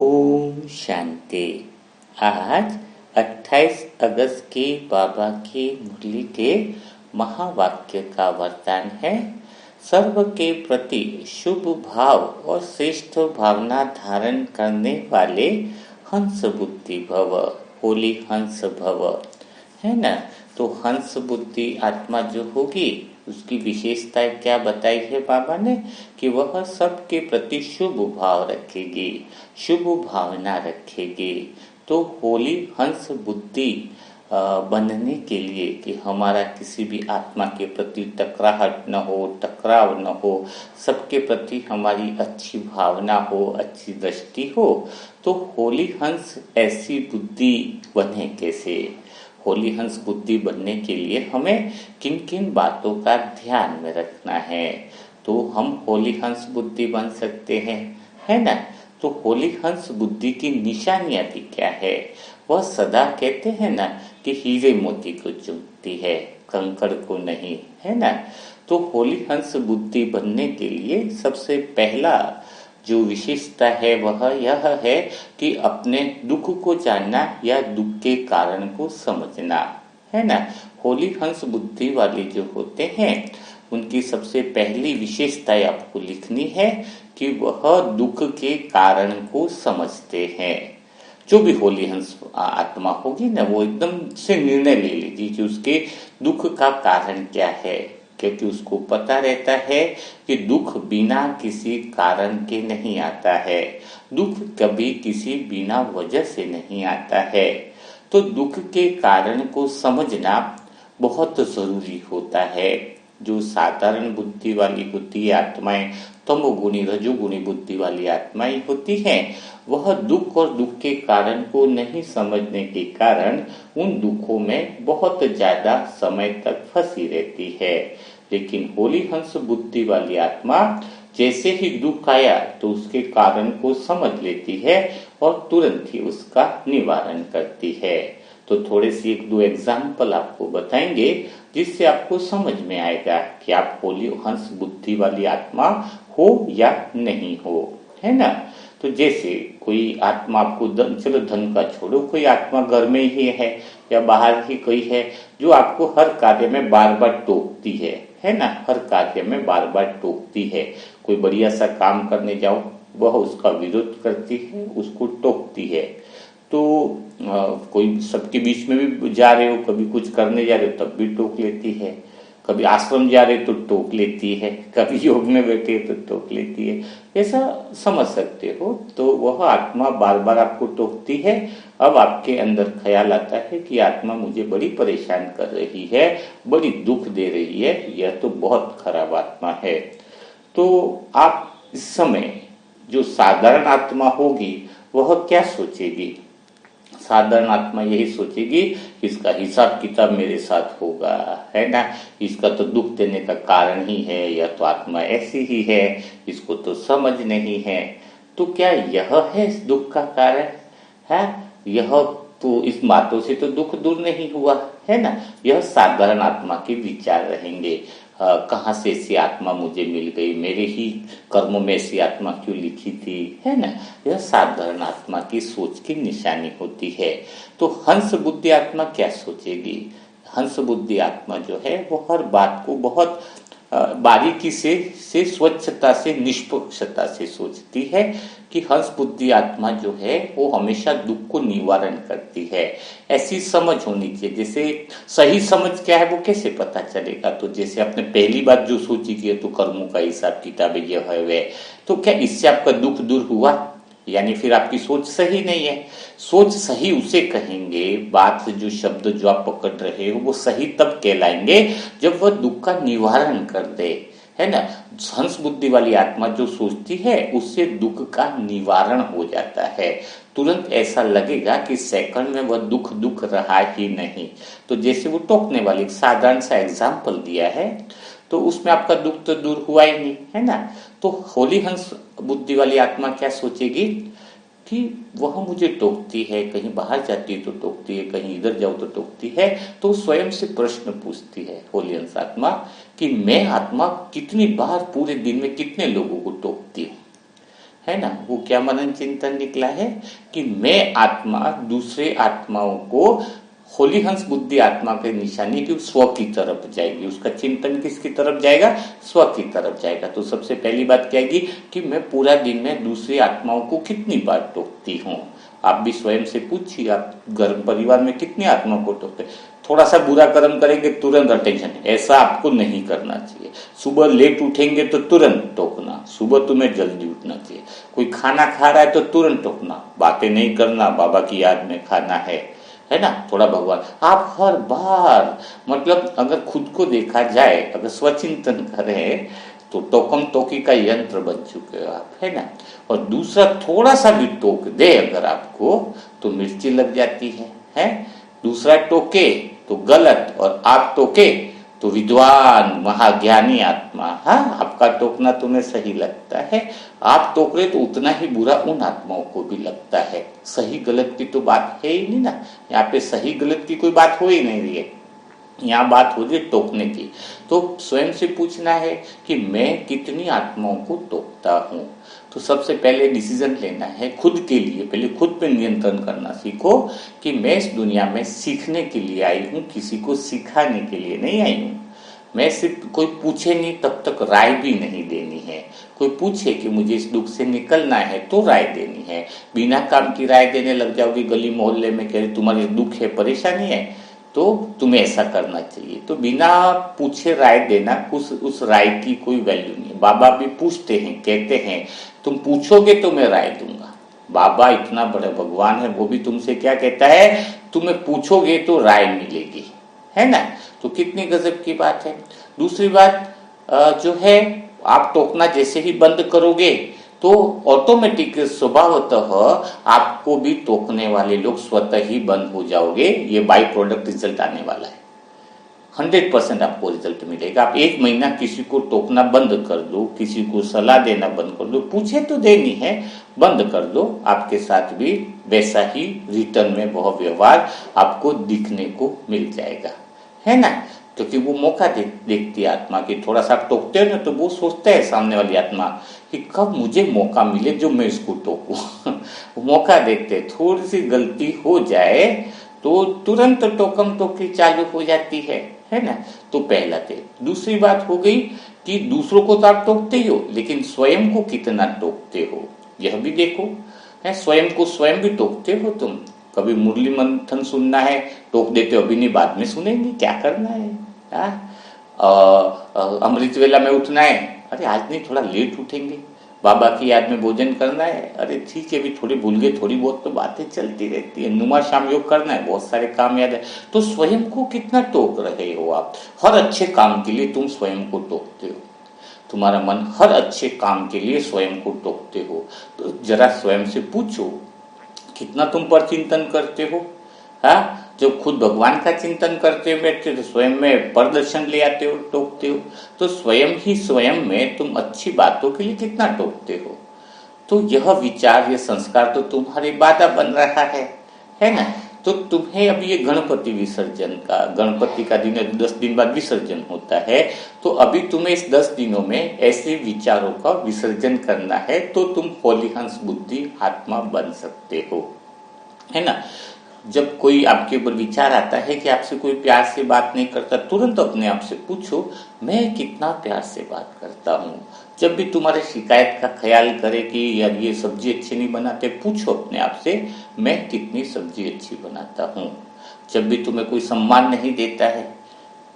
ओम शांति। आज 28 अगस्त के बाबा की मुरली के महावाक्य का वरदान है। सर्व के प्रति शुभ भाव और श्रेष्ठ भावना धारण करने वाले हंस बुद्धि भव, होली हंस भव, है ना। तो हंस बुद्धि आत्मा जो होगी उसकी विशेषताएं क्या बताई है बाबा ने कि वह सबके प्रति शुभ भाव रखेगी, शुभ भावना रखेगी। तो होली हंस बुद्धि बनने के लिए कि हमारा किसी भी आत्मा के प्रति टकराहट न हो, टकराव न हो, सबके प्रति हमारी अच्छी भावना हो, अच्छी दृष्टि हो, तो होली हंस ऐसी बुद्धि बने कैसे। होली हंस बुद्धि बनने के लिए हमें किन किन बातों का ध्यान में रखना है, तो हम होली हंस बुद्धि बन सकते हैं, है ना। तो होली हंस बुद्धि की निशानियां भी क्या है। वह सदा कहते हैं ना कि हीरे मोती को चुनती है, कंकड़ को नहीं, है ना। तो होली हंस बुद्धि बनने के लिए सबसे पहला जो विशेषता है वह यह है कि अपने दुख को जानना या दुख के कारण को समझना, है ना। होली हंस बुद्धि वाले जो होते हैं उनकी सबसे पहली विशेषता आपको लिखनी है कि वह दुख के कारण को समझते हैं। जो भी होली हंस आत्मा होगी ना, वो एकदम से निर्णय ले लेगी कि उसके दुख का कारण क्या है, क्योंकि उसको पता रहता है कि दुख बिना किसी कारण के नहीं आता है, दुख कभी किसी बिना वजह से नहीं आता है। तो दुख के कारण को समझना बहुत जरूरी होता है। जो साधारण बुद्धि वाली होती है आत्माएं, तमोगुणी रजोगुणी बुद्धि वाली आत्माएं होती हैं, वह दुख और दुख के कारण को नहीं समझने के कारण उन दुखों में बहुत ज्यादा समय तक फंसी रहती है। लेकिन होली हंस बुद्धि वाली आत्मा जैसे ही दुख आया तो उसके कारण को समझ लेती है और तुरंत ही उसका निवारण करती है। तो थोड़े से एक दो एग्जाम्पल आपको बताएंगे जिससे आपको समझ में आएगा कि आप होली हंस बुद्धि वाली आत्मा हो या नहीं हो, है ना। तो जैसे कोई आत्मा आपको चलो धन का छोड़ो, कोई आत्मा घर में ही है या बाहर ही कोई है जो आपको हर कार्य में बार बार टोकती है ना, हर कार्य में बार बार टोकती है। कोई बढ़िया सा काम करने जाओ वह उसका विरोध करती है, उसको टोकती है। तो कोई सबके बीच में भी जा रहे हो, कभी कुछ करने जा रहे हो तब भी टोक लेती है, कभी आश्रम जा रहे तो टोक लेती है, कभी योग में बैठे तो टोक लेती है, ऐसा समझ सकते हो। तो वह आत्मा बार बार आपको टोकती है। अब आपके अंदर ख्याल आता है कि आत्मा मुझे बड़ी परेशान कर रही है, बड़ी दुख दे रही है, यह तो बहुत खराब आत्मा है। तो आप इस समय जो साधारण आत्मा होगी वह क्या सोचेगी। साधारण आत्मा यही सोचेगी इसका हिसाब किताब मेरे साथ होगा, है ना, इसका तो दुख देने का कारण ही है, यह तो आत्मा ऐसी ही है, इसको तो समझ नहीं है। तो क्या यह है इस दुख का कारण है। यह तो इस बातों से तो दुख दूर नहीं हुआ, है ना। यह साधारण आत्मा के विचार रहेंगे। कहाँ से ऐसी आत्मा मुझे मिल गई, मेरे ही कर्मों में ऐसी आत्मा क्यों लिखी थी, है ना। यह साधारण आत्मा की सोच की निशानी होती है। तो हंस बुद्धि आत्मा क्या सोचेगी। हंस बुद्धि आत्मा जो है वो हर बात को बहुत बारीकी से स्वच्छता से निष्पक्षता से सोचती है कि हंस बुद्धि आत्मा जो है वो हमेशा दुख को निवारण करती है। ऐसी समझ होनी चाहिए। जैसे सही समझ क्या है वो कैसे पता चलेगा, तो जैसे आपने पहली बात जो सोची कि तो कर्मों का हिसाब किताब यह है वह, तो क्या इससे आपका दुख दूर हुआ, यानी फिर आपकी सोच सही नहीं है। सोच सही उसे कहेंगे, बात जो शब्द जो आप पकड़ रहे हो वो सही तब कहलाएंगे जब वह दुख का निवारण कर दे, है ना। हंस बुद्धि वाली आत्मा जो सोचती है उससे दुख का निवारण हो जाता है। तुरंत ऐसा लगेगा कि सेकंड में वह दुख दुख रहा ही नहीं। तो जैसे वो टोकने वाली साधारण सा एग्जाम्पल दिया है, तो उसमें आपका दुख तो दूर हुआ ही नहीं, है ना। तो होली हंस बुद्धि वाली आत्मा क्या सोचेगी कि वह मुझे टोकती है, कहीं बाहर जाती है तो टोकती है, कहीं इधर जाओ तो टोकती है। तो स्वयं से प्रश्न पूछती है होली हंस आत्मा कि मैं आत्मा कितनी बार पूरे दिन में कितने लोगों को टोकती हूँ, है ना। वो क्या मनन चिंतन निकला है कि मैं आत्मा दूसरे आत्माओं को, होली हंस बुद्धि आत्मा के निशानी की स्व की तरफ जाएगी, उसका चिंतन किसकी तरफ जाएगा, स्व की तरफ जाएगा। तो सबसे पहली बात क्या आएगी कि मैं पूरा दिन में दूसरी आत्माओं को कितनी बार टोकती हूँ। आप भी स्वयं से पूछिए, आप घर परिवार में कितनी आत्माओं को टोकते। थोड़ा सा बुरा कर्म करेंगे तुरंत अटेंशन, ऐसा आपको नहीं करना चाहिए। सुबह लेट उठेंगे तो तुरंत टोकना, सुबह तुम्हें जल्दी उठना चाहिए। कोई खाना खा रहा है तो तुरंत टोकना, बातें नहीं करना, बाबा की याद में खाना है ना, थोड़ा भगवान। आप हर बार मतलब अगर खुद को देखा जाए, अगर स्वचिंतन करें तो टोकम टोकी का यंत्र बन चुके हो आप, है ना। और दूसरा थोड़ा सा भी टोक दे अगर आपको तो मिर्ची लग जाती है। दूसरा टोके तो गलत और आप टोके तो विद्वान महाज्ञानी आत्मा। हाँ, आपका टोकना तुम्हें सही लगता है, आप टोक रहे तो उतना ही बुरा उन आत्माओं को भी लगता है। सही गलत की तो बात है ही नहीं ना, यहाँ पे सही गलत की कोई बात हो ही नहीं रही है, यहाँ बात हो रही है टोकने की। तो स्वयं से पूछना है कि मैं कितनी आत्माओं को टोकता हूँ। तो सबसे पहले डिसीजन लेना है खुद के लिए, पहले खुद पे नियंत्रण करना सीखो कि मैं इस दुनिया में सीखने के लिए आई हूँ, किसी को सिखाने के लिए नहीं आई हूँ। मैं सिर्फ, कोई पूछे नहीं तब तक राय भी नहीं देनी है। कोई पूछे कि मुझे इस दुख से निकलना है तो राय देनी है। बिना काम की राय देने लग जाओगी गली मोहल्ले में, कह रहे तुम्हारे दुख है, परेशानी है तो तुम्हें ऐसा करना चाहिए, तो बिना पूछे राय देना, उस राय की कोई वैल्यू नहीं। बाबा भी पूछते हैं, कहते हैं तुम पूछोगे तो मैं राय दूंगा। बाबा इतना बड़ा भगवान है, वो भी तुमसे क्या कहता है, तुम्हें पूछोगे तो राय मिलेगी, है ना। तो कितनी गजब की बात है। दूसरी बात जो है, आप टोकना जैसे ही बंद करोगे तो ऑटोमेटिक स्वभावतः आपको भी टोकने वाले लोग स्वतः ही बंद हो जाओगे। ये बाई प्रोडक्ट रिजल्ट आने वाला है, 100% आपको रिजल्ट मिलेगा। आप 1 महीना किसी को टोकना बंद कर दो, किसी को सलाह देना बंद कर दो, पूछे तो देनी है, बंद कर दो, आपके साथ भी वैसा ही रिटर्न में वह व्यवहार आपको दिखने को मिल जाएगा, है ना। क्योंकि वो मौका देखती है आत्मा की। थोड़ा सा आप टोकते हो ना तो वो सोचता है सामने वाली आत्मा कि कब मुझे मौका मिले जो मैं इसको टोकूं। मौका देखते, थोड़ी सी गलती हो जाए तो तुरंत टोकम टोकी चालू हो जाती है ना। तो पहला थे। दूसरी बात हो गई कि दूसरों को तो आप टोकते ही हो, लेकिन स्वयं को कितना टोकते हो यह भी देखो, है। स्वयं को स्वयं भी टोकते हो तुम। कभी मुरली मंथन सुनना है, टोक देते हो, अभी नहीं बाद में सुनेंगे, क्या करना है। अमृत वेला में उठना है, अरे आज नहीं, थोड़ा लेट उठेंगे। बाबा की याद में भोजन करना है, अरे ठीक है, अभी थोड़ी भूल गए, थोड़ी बहुत तो बातें चलती रहती है। नुमा शाम योग करना है, बहुत सारे काम याद है। तो स्वयं को कितना टोक रहे हो आप। हर अच्छे काम के लिए तुम स्वयं को टोकते हो, तुम्हारा मन हर अच्छे काम के लिए स्वयं को टोकते हो। तो जरा स्वयं से पूछो कितना तुम पर चिंतन करते हो। हाँ, जब खुद भगवान का चिंतन करते बैठते तो स्वयं में प्रदर्शन ले आते हो, टोकते हो। तो स्वयं ही स्वयं में तुम अच्छी बातों के लिए कितना टोकते हो। तो यह विचार, यह संस्कार तो तुम्हारी बाधा बन रहा है ना। तो तुम्हें अभी ये गणपति विसर्जन का, गणपति का दिन 10 दिन बाद विसर्जन होता है, तो अभी तुम्हें इस 10 दिनों में ऐसे विचारों का विसर्जन करना है, तो तुम होली हंस बुद्धि आत्मा बन सकते हो, है ना। जब कोई आपके ऊपर विचार आता है कि आपसे कोई प्यार से बात नहीं करता, तुरंत अपने आप से पूछो मैं कितना प्यार से बात करता हूँ। जब भी तुम्हारे शिकायत का ख्याल करे कि यार ये सब्जी अच्छी नहीं बनाते, पूछो अपने आप से मैं कितनी सब्जी अच्छी बनाता हूँ। जब भी तुम्हें कोई सम्मान नहीं देता है,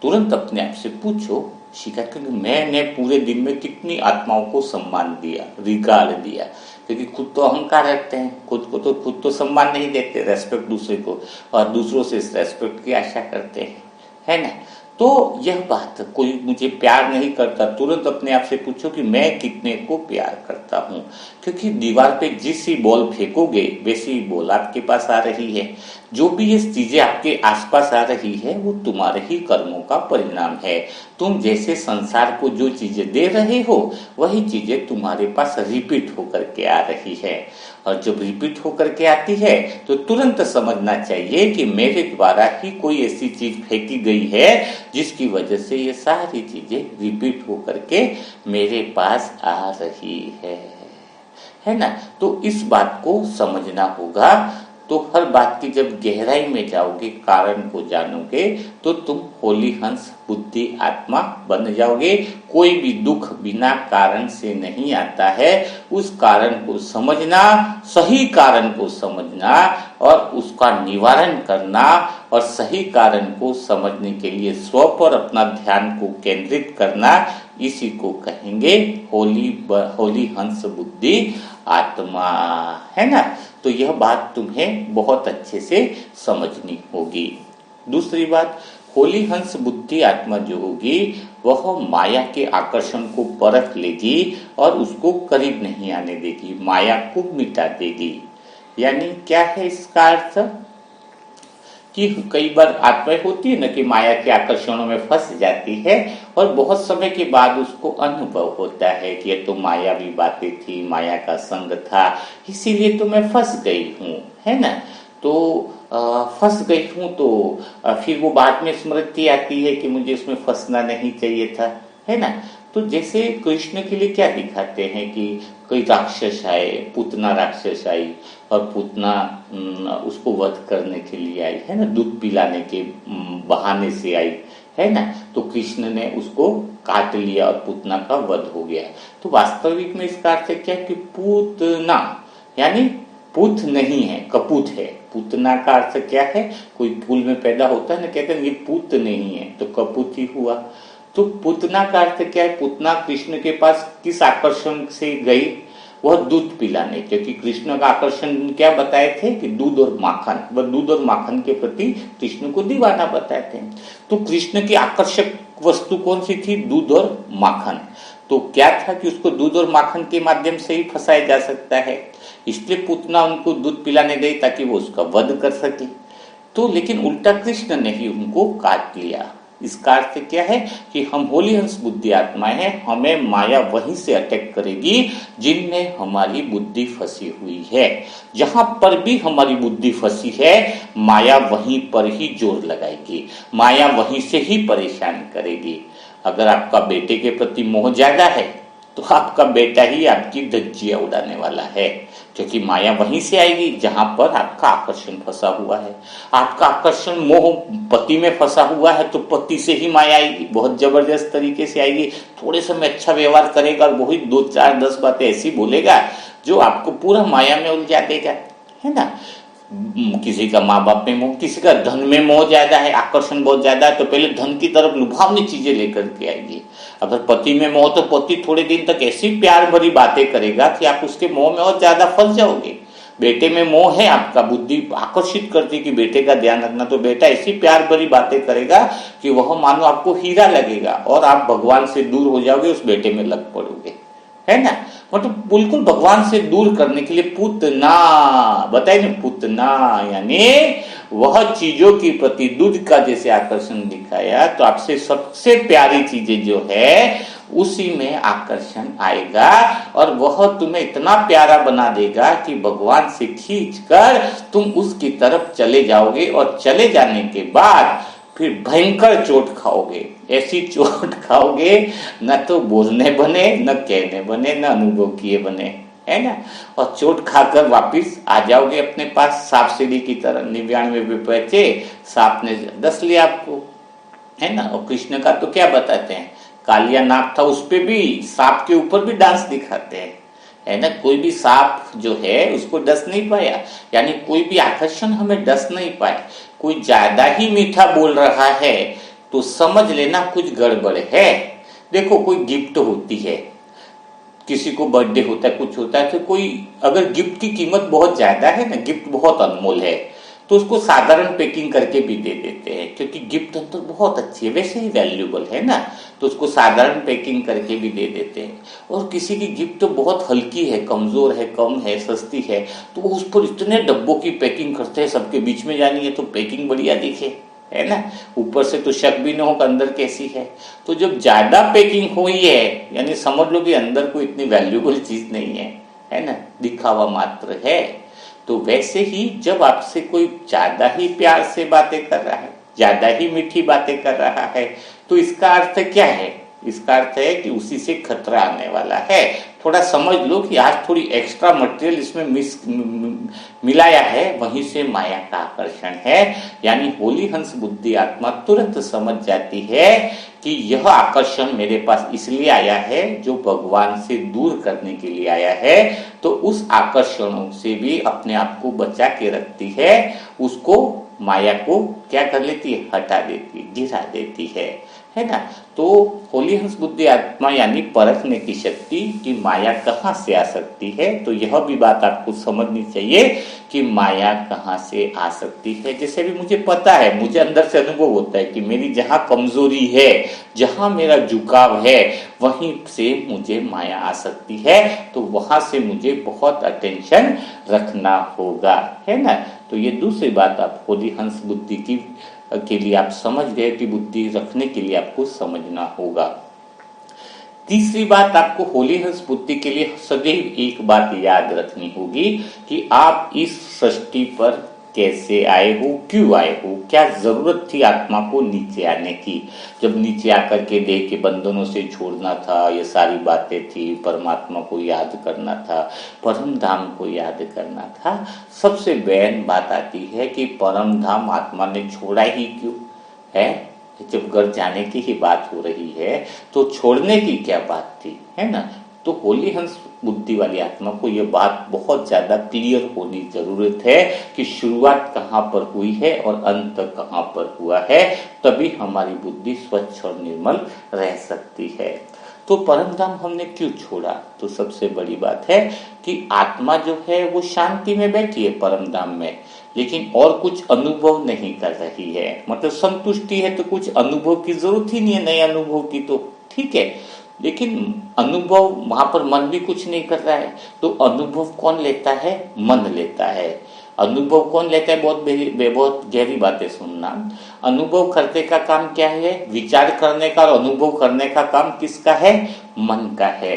तुरंत अपने आप से पूछो शिकायत करके मैंने पूरे दिन में कितनी आत्माओं को सम्मान दिया, रिगार्ड दिया। क्योंकि खुद तो अहंकार रखते हैं, खुद तो सम्मान नहीं देते, रेस्पेक्ट दूसरे को, और दूसरों से रेस्पेक्ट की आशा करते हैं, है ना। तो यह बात, कोई मुझे प्यार नहीं करता, तुरंत अपने आप से पूछो कि मैं कितने को प्यार करता हूँ। क्योंकि दीवार पे जिस ही बॉल फेंकोगे वैसी ही बॉल आपके पास आ रही है। जो भी ये चीजें आपके आसपास आ रही है वो तुम्हारे ही कर्मों का परिणाम है। तुम जैसे संसार को जो चीजें दे रहे हो वही चीजें तुम्हारे पास रिपीट होकर के आ रही है। और जब रिपीट होकर के आती है तो तुरंत समझना चाहिए कि मेरे द्वारा ही कोई ऐसी चीज फेंकी गई है जिसकी वजह से ये सारी चीजें रिपीट होकर के मेरे पास आ रही है है ना। तो इस बात को समझना होगा। तो हर बात की जब गहराई में जाओगे, कारण को जानोगे, तो तुम होली हंस बुद्धि आत्मा बन जाओगे। कोई भी दुख बिना कारण से नहीं आता है। उस कारण को समझना, सही कारण को समझना और उसका निवारण करना, और सही कारण को समझने के लिए स्व पर अपना ध्यान को केंद्रित करना, इसी को कहेंगे होली हंस बुद्धि आत्मा, है ना। तो यह बात तुम्हें बहुत अच्छे से समझनी होगी। दूसरी बात, होली हंस बुद्धि आत्मा जो होगी वह माया के आकर्षण को परख लेगी और उसको करीब नहीं आने देगी, माया को मिटा देगी। यानी क्या है इसका अर्थ, कि कई बार आत्माएं होती है ना कि माया के आकर्षणों में फंस जाती है और बहुत समय के बाद उसको अनुभव होता है कि ये तो मायावी बातें थी, माया का संग था, इसीलिए तो मैं फंस गई हूँ, है ना। तो फंस गई हूँ तो फिर वो बाद में स्मृति आती है कि मुझे इसमें फंसना नहीं चाहिए था, है ना। तो जैसे कृष्ण के लिए क्या दिखाते हैं कि कोई राक्षस आए, पूतना राक्षस आई और पूतना उसको वध करने के लिए आई, है ना, दूध पिलाने के बहाने से आई, है ना। तो कृष्ण ने उसको काट लिया और पूतना का वध हो गया। तो वास्तविक में इसका अर्थ क्या है कि पूतना यानी पुत नहीं है, कपूत है। पूतना का अर्थ क्या है, कोई फूल में पैदा होता है ना, कहते हैं ये पुत नहीं है तो कपूत ही हुआ। तो पूतना का अर्थ क्या है, पूतना कृष्ण के पास किस आकर्षण से गई, वह दूध पिलाने, क्योंकि कृष्ण का आकर्षण क्या बताए थे कि दूध और माखन, वह दूध और माखन के प्रति कृष्ण को दीवाना बताए थे। तो कृष्ण की आकर्षक वस्तु कौन सी थी, दूध और माखन। तो क्या था कि उसको दूध और माखन के माध्यम से ही फंसाया जा सकता है, इसलिए पूतना उनको दूध पिलाने गई ताकि वो उसका वध कर सके। तो लेकिन उल्टा कृष्ण ने ही उनको काट लिया। इसका अर्थ क्या है कि हम होली हंस बुद्धि आत्माएं हैं, हमें माया वहीं से अटैक करेगी जिनमें हमारी बुद्धि फंसी हुई है। जहां पर भी हमारी बुद्धि फंसी है, माया वहीं पर ही जोर लगाएगी, माया वहीं से ही परेशान करेगी। अगर आपका बेटे के प्रति मोह ज्यादा है तो आपका बेटा ही आपकी धज्जियां उड़ाने वाला है, क्योंकि माया वहीं से आएगी जहां पर आपका आकर्षण फंसा हुआ है। आपका आकर्षण मोह पति में फंसा हुआ है तो पति से ही माया आएगी, बहुत जबरदस्त तरीके से आएगी। थोड़े समय अच्छा व्यवहार करेगा और वही 2 4 10 बातें ऐसी बोलेगा जो आपको पूरा माया में उलझा देगा, है ना। किसी का माँ बाप में मोह, किसी का धन में मोह ज्यादा है, आकर्षण बहुत ज्यादा है तो पहले धन की तरफ लुभावनी चीजें लेकर के आएगी। अगर पति में मोह तो पति थोड़े दिन तक ऐसी प्यार भरी बातें करेगा कि आप उसके मोह में और ज्यादा फंस जाओगे। बेटे में मोह है, आपका बुद्धि आकर्षित करती कि बेटे का ध्यान रखना, तो बेटा ऐसी प्यार भरी बातें करेगा कि वह मानो आपको हीरा लगेगा और आप भगवान से दूर हो जाओगे, उस बेटे में लग पड़ोगे, है ना। मतलब बिल्कुल भगवान से दूर करने के लिए पूतना बताइए ना, पूतना यानी वह चीजों के प्रति दूध का जैसे आकर्षण दिखाया, तो आपसे सबसे प्यारी चीजें जो है उसी में आकर्षण आएगा और वह तुम्हें इतना प्यारा बना देगा कि भगवान से खींचकर तुम उसकी तरफ चले जाओगे और चले जाने के बाद फिर भयंकर चोट खाओगे। ऐसी चोट खाओगे न तो बोलने बने, न कहने बने, न अनुभव किए बने, है ना। और चोट खाकर वापिस आ जाओगे अपने पास सांप सीढ़ी की तरह, 99 पे पहुंचे, सांप ने डस लिया आपको, है ना। और कृष्ण का तो क्या बताते हैं, कालिया नाग था, उस पे भी सांप के ऊपर भी डांस दिखाते हैं, है ना। कोई भी सांप जो है उसको डस नहीं पाया, यानी कोई भी आकर्षण हमें डस नहीं पाए। कोई ज्यादा ही मीठा बोल रहा है तो समझ लेना कुछ गड़बड़ है। देखो कोई गिफ्ट होती है, किसी को बर्थडे होता है, कुछ होता है, तो कोई अगर गिफ्ट की कीमत बहुत ज्यादा है ना, गिफ्ट बहुत अनमोल है, तो उसको साधारण पैकिंग करके भी दे देते हैं, क्योंकि गिफ्ट तो बहुत अच्छी है, वैसे ही वैल्यूएबल है ना, तो उसको साधारण पैकिंग करके भी दे देते हैं। और किसी की गिफ्ट तो बहुत हल्की है, कमजोर है, कम है, सस्ती है, तो उस पर इतने डब्बों की पैकिंग करते हैं, सबके बीच में जानी है तो पैकिंग बढ़िया दिखे, है ना, ऊपर से तो शक भी न हो कि अंदर कैसी है। तो जब ज्यादा पैकिंग हुई है यानी समझ लो कि अंदर कोई इतनी वैल्यूएबल चीज नहीं है ना, दिखावा मात्र है। तो वैसे ही जब आपसे कोई ज्यादा ही प्यार से बातें कर रहा है, ज्यादा ही मीठी बातें कर रहा है, तो इसका अर्थ क्या है इसका अर्थ है कि उसी से खतरा आने वाला है। थोड़ा समझ लो कि आज थोड़ी एक्स्ट्रा मटेरियल इसमें मिलाया है, वहीं से माया का आकर्षण है। यानी होली हंस बुद्धि आत्मा तुरंत समझ जाती है कि यह आकर्षण मेरे पास इसलिए आया है, जो भगवान से दूर करने के लिए आया है। तो उस आकर्षणों से भी अपने आप को बचा के रखती है, उसको माया को क्या कर लेती है, हटा देती है, गिरा देती है ना। तो होली हंस बुद्धि आत्मा यानी परखने की शक्ति कि माया कहाँ से आ सकती है। तो यह भी बात आपको समझनी चाहिए कि माया कहाँ से आ सकती है। जैसे भी मुझे पता है, मुझे अंदर से अनुभव होता है कि मेरी जहाँ कमजोरी है, जहाँ मेरा झुकाव है, वहीं से मुझे माया आ सकती है। तो वहां से मुझे बहुत अटेंशन रखना होगा, है ना। तो ये दूसरी बात आप होली हंस बुद्धि के लिए आप समझ गए कि बुद्धि रखने के लिए आपको समझना होगा। तीसरी बात आपको होली हंस बुद्धि के लिए सदैव एक बात याद रखनी होगी कि आप इस सृष्टि पर कैसे आए हो, क्यों आए हो, क्या जरूरत थी आत्मा को नीचे आने की। जब नीचे आकर के देह के बंधनों से छोड़ना था, ये सारी बातें थी, परमात्मा को याद करना था, परम धाम को याद करना था। सबसे बहन बात आती है कि परम धाम आत्मा ने छोड़ा ही क्यों है। जब घर जाने की ही बात हो रही है तो छोड़ने की क्या बात थी, है ना। तो होली हंस बुद्धि वाली आत्मा को यह बात बहुत ज्यादा क्लियर होनी जरूरत है कि शुरुआत कहाँ पर हुई है और अंत कहाँ पर हुआ है। तभी हमारी बुद्धि स्वच्छ और निर्मल रह सकती है। तो परम धाम हमने क्यों छोड़ा। तो सबसे बड़ी बात है कि आत्मा जो है वो शांति में बैठी है परम धाम में, लेकिन और कुछ अनुभव नहीं कर रही है। मतलब संतुष्टि है तो कुछ अनुभव की जरूरत ही नहीं है, नए अनुभव की। तो ठीक है, लेकिन अनुभव वहां पर मन भी कुछ नहीं कर रहा है। तो अनुभव कौन लेता है, मन लेता है। अनुभव कौन लेता है, बहुत गहरी बातें सुनना। अनुभव करने का काम क्या है, विचार करने का और अनुभव करने का काम किसका है, मन का है।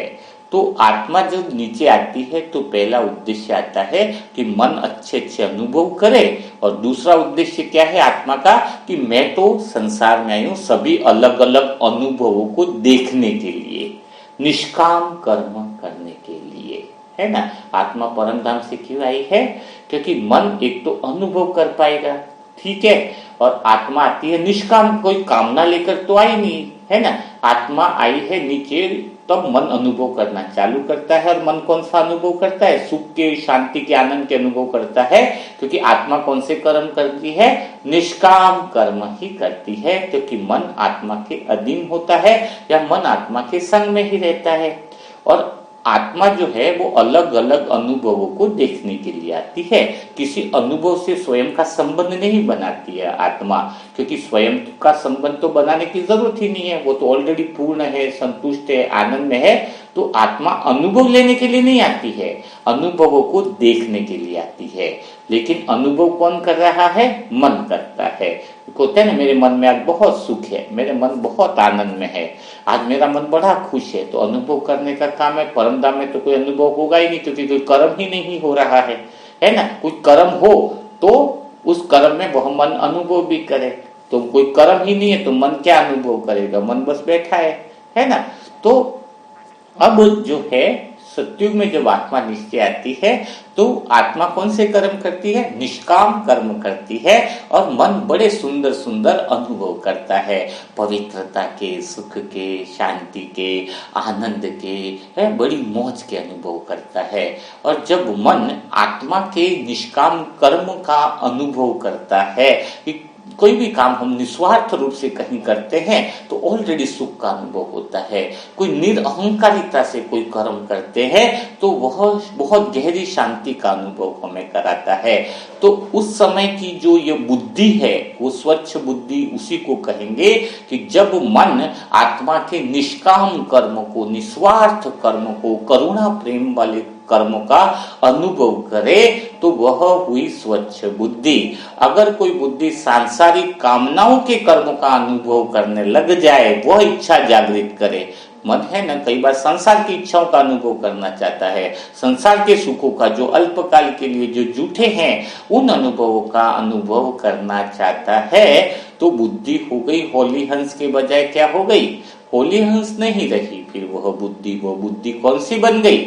तो आत्मा जब नीचे आती है तो पहला उद्देश्य आता है कि मन अच्छे अच्छे अनुभव करे, और दूसरा उद्देश्य क्या है आत्मा का कि मैं तो संसार में आई हूं सभी अलग अलग अनुभवों को देखने के लिए, निष्काम कर्म करने के लिए, है ना। आत्मा परम धाम से क्यों आई है, क्योंकि मन एक तो अनुभव कर पाएगा, ठीक है, और आत्मा आती है निष्काम, कोई कामना लेकर तो आई नहीं, है ना। आत्मा आई है नीचे, तब मन अनुभव करना चालू करता है। और मन कौन सा अनुभव करता है, सुख के, शांति के, आनंद के अनुभव करता है। क्योंकि आत्मा कौन से कर्म करती है, निष्काम कर्म ही करती है, क्योंकि मन आत्मा के अधीन होता है या मन आत्मा के संग में ही रहता है। और आत्मा जो है वो अलग अलग अनुभवों को देखने के लिए आती है, किसी अनुभव से स्वयं का संबंध नहीं बनाती है आत्मा, क्योंकि स्वयं का संबंध तो बनाने की जरूरत ही नहीं है, वो तो ऑलरेडी पूर्ण है, संतुष्ट है, आनंद में है। तो आत्मा अनुभव लेने के लिए नहीं आती है, अनुभवों को देखने के लिए आती है। लेकिन अनुभव कौन कर रहा है, मन करता है। कहते हैं ना, मेरे मन में आज बहुत सुख है, मेरे मन बहुत आनंद में है, आज मेरा मन बड़ा खुश है। तो अनुभव करने का काम है। परम धाम में तो कोई अनुभव होगा ही नहीं, क्योंकि कोई कर्म ही नहीं हो रहा है ना। कोई कर्म हो तो उस कर्म में वह मन अनुभव भी करे। तो कोई कर्म ही नहीं है तो मन क्या अनुभव करेगा, मन बस बैठा है ना। तो अब जो है सत्युग में जब आत्मा नीचे आती है तो आत्मा कौन से कर्म करती है, निष्काम कर्म करती है, और मन बड़े सुंदर सुंदर अनुभव करता है, पवित्रता के, सुख के, शांति के, आनंद के, है, बड़ी मौज के अनुभव करता है। और जब मन आत्मा के निष्काम कर्म का अनुभव करता है, कोई भी काम हम निस्वार्थ रूप से कहीं करते हैं तो ऑलरेडी सुख का अनुभव होता है। कोई निरअहंकारिता से कोई कर्म करते हैं तो वह बहुत गहरी शांति का अनुभव हमें कराता है। तो उस समय की जो ये बुद्धि है वो स्वच्छ बुद्धि उसी को कहेंगे कि जब मन आत्मा के निष्काम कर्म को, निस्वार्थ कर्म को, करुणा प्रेम वाले कर्मों का अनुभव करे तो वह हुई स्वच्छ बुद्धि। अगर कोई बुद्धि सांसारिक कामनाओं के कर्मों का अनुभव करने लग जाए, वह इच्छा जागृत करे, मन है ना, कई बार संसार की इच्छाओं का अनुभव करना चाहता है, संसार के सुखों का जो अल्पकाल के लिए जो झूठे हैं उन अनुभवों का अनुभव करना चाहता है, तो बुद्धि हो गई होली हंस के बजाय क्या हो गई, होली हंस नहीं रही फिर वह बुद्धि कौन सी बन गई?